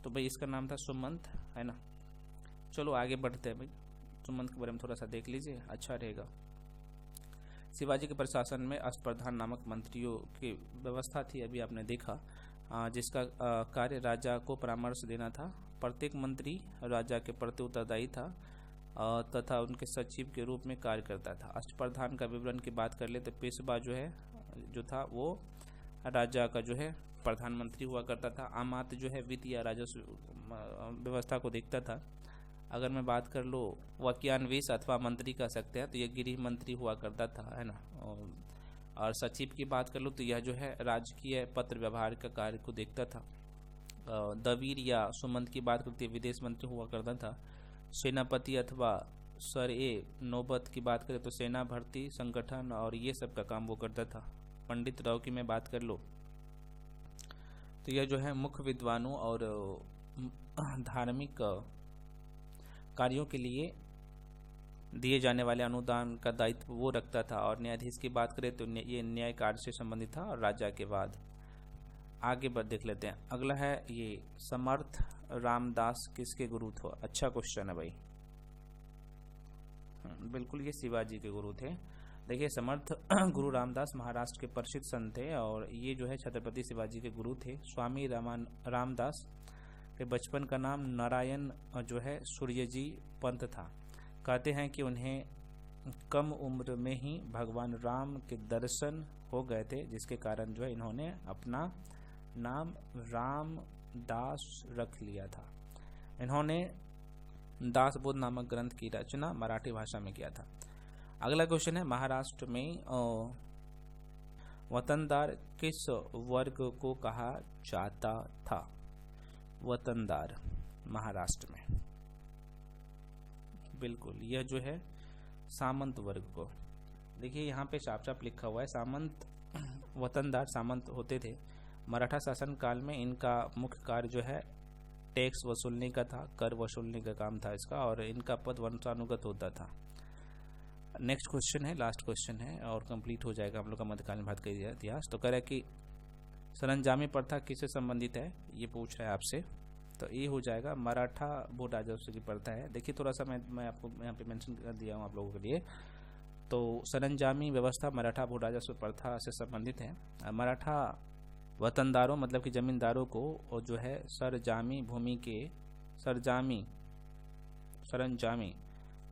तो भाई इसका नाम था सुमंत, है ना। चलो आगे बढ़ते हैं भाई, सुमंत के बारे में थोड़ा सा देख लीजिए, अच्छा रहेगा। शिवाजी के प्रशासन में अष्टप्रधान नामक मंत्रियों की व्यवस्था थी, अभी आपने देखा, जिसका कार्य राजा को परामर्श देना था। प्रत्येक मंत्री राजा के प्रति उत्तरदायी था तथा उनके सचिव के रूप में कार्य करता था। अष्टप्रधान का विवरण की बात कर ले तो पेशवा जो था वो राजा का जो है प्रधानमंत्री हुआ करता था। आमात्य जो है वित्त या राजस्व व्यवस्था को देखता था। अगर मैं बात कर लो वाक्यान्वेष अथवा मंत्री कह सकते हैं तो यह गृह मंत्री हुआ करता था, है ना। और सचिव की बात कर लो तो यह जो है राजकीय पत्र व्यवहार का कार्य को देखता था। दवीर या सुमंत की बात करते विदेश मंत्री हुआ करता था। सेनापति अथवा सर-ए-नौबत की बात करें तो सेना भर्ती संगठन और ये सब का काम वो करता था। पंडित राव की मैं बात कर लो तो यह जो है मुख्य विद्वानों और धार्मिक कार्यों के लिए दिए जाने वाले अनुदान का दायित्व वो रखता था। और न्यायाधीश की बात करें तो ये न्याय कार्य से संबंधित था और राजा के बाद। आगे बढ़ देख लेते हैं, अगला है ये समर्थ रामदास किसके गुरु थे? अच्छा क्वेश्चन है भाई, बिल्कुल ये शिवाजी के गुरु थे। देखिए समर्थ गुरु रामदास महाराष्ट्र के प्रसिद्ध संत थे और ये जो है छत्रपति शिवाजी के गुरु थे। स्वामी रामदास के बचपन का नाम नारायण जो है सूर्यजी पंत था। कहते हैं कि उन्हें कम उम्र में ही भगवान राम के दर्शन हो गए थे, जिसके कारण जो है इन्होंने अपना नाम रामदास रख लिया था। इन्होंने दासबोध नामक ग्रंथ की रचना मराठी भाषा में किया था। अगला क्वेश्चन है, महाराष्ट्र में वतनदार किस वर्ग को कहा जाता था? वतनदार महाराष्ट्र में बिल्कुल यह जो है सामंत वर्ग को। देखिए यहाँ पे साफ साफ लिखा हुआ है सामंत, वतनदार सामंत होते थे। मराठा शासन काल में इनका मुख्य कार्य जो है टैक्स वसूलने का था, कर वसूलने का काम था इसका, और इनका पद वंशानुगत होता था। नेक्स्ट क्वेश्चन है, लास्ट क्वेश्चन है और कंप्लीट हो जाएगा हम लोग का मध्यकालीन भारत का इतिहास। तो कह रहा है कि सरंजामी प्रथा किससे संबंधित है, ये पूछ रहा है आपसे। तो ये हो जाएगा मराठा भू राजस्व की प्रथा है। देखिए थोड़ा सा मैं आपको यहाँ पे मेंशन कर दिया हूँ आप लोगों के लिए। तो सरंजामी व्यवस्था मराठा भू राजस्व प्रथा से संबंधित है। मराठा वतनदारों मतलब कि जमींदारों को और जो है सरंजामी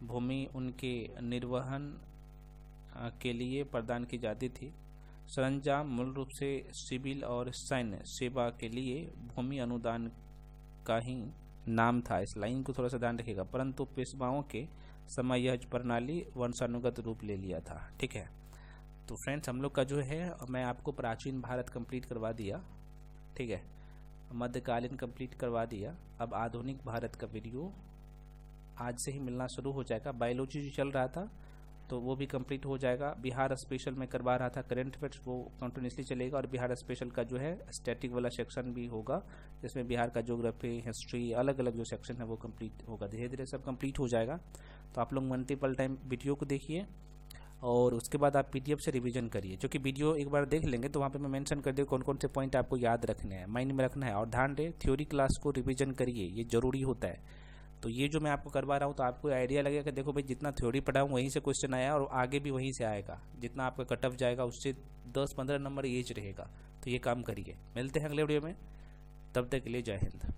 भूमि उनके निर्वहन के लिए प्रदान की जाती थी। सरंजाम मूल रूप से सिविल और सैन्य सेवा के लिए भूमि अनुदान का ही नाम था। इस लाइन को थोड़ा सा ध्यान रखिएगा। परंतु पेशवाओं के समय यह प्रणाली वंशानुगत रूप ले लिया था। ठीक है, तो फ्रेंड्स हम लोग का जो है मैं आपको प्राचीन भारत कंप्लीट करवा दिया, ठीक है, मध्यकालीन कंप्लीट करवा दिया। अब आधुनिक भारत का वीडियो आज से ही मिलना शुरू हो जाएगा। बायोलॉजी जो चल रहा था तो वो भी कंप्लीट हो जाएगा। बिहार स्पेशल में करवा रहा था करंट अफेयर्स, वो कंटिन्यूसली चलेगा। और बिहार स्पेशल का जो है स्टैटिक वाला सेक्शन भी होगा, जिसमें बिहार का ज्योग्राफी, हिस्ट्री, अलग अलग जो सेक्शन है वो कंप्लीट होगा। धीरे धीरे सब कंप्लीट हो जाएगा। तो आप लोग मल्टीपल टाइम वीडियो को देखिए और उसके बाद आप पीडीएफ से रिवीजन करिए। क्योंकि वीडियो एक बार देख लेंगे तो वहाँ पे मैं मेंशन कर दूँ कौन कौन से पॉइंट आपको याद रखने हैं, माइंड में रखना है। और ध्यान रहे थ्योरी क्लास को रिवीजन करिए, ये जरूरी होता है। तो ये जो मैं आपको करवा रहा हूँ तो आपको आइडिया लगेगा कि देखो भाई जितना थ्योरी पढ़ा हूँ वहीं से क्वेश्चन आया और आगे भी वहीं से आएगा। जितना आपका कट ऑफ जाएगा उससे 10-15 नंबर एज रहेगा। तो ये काम करिए। मिलते हैं अगले वीडियो में, तब तक के लिए जय हिंद।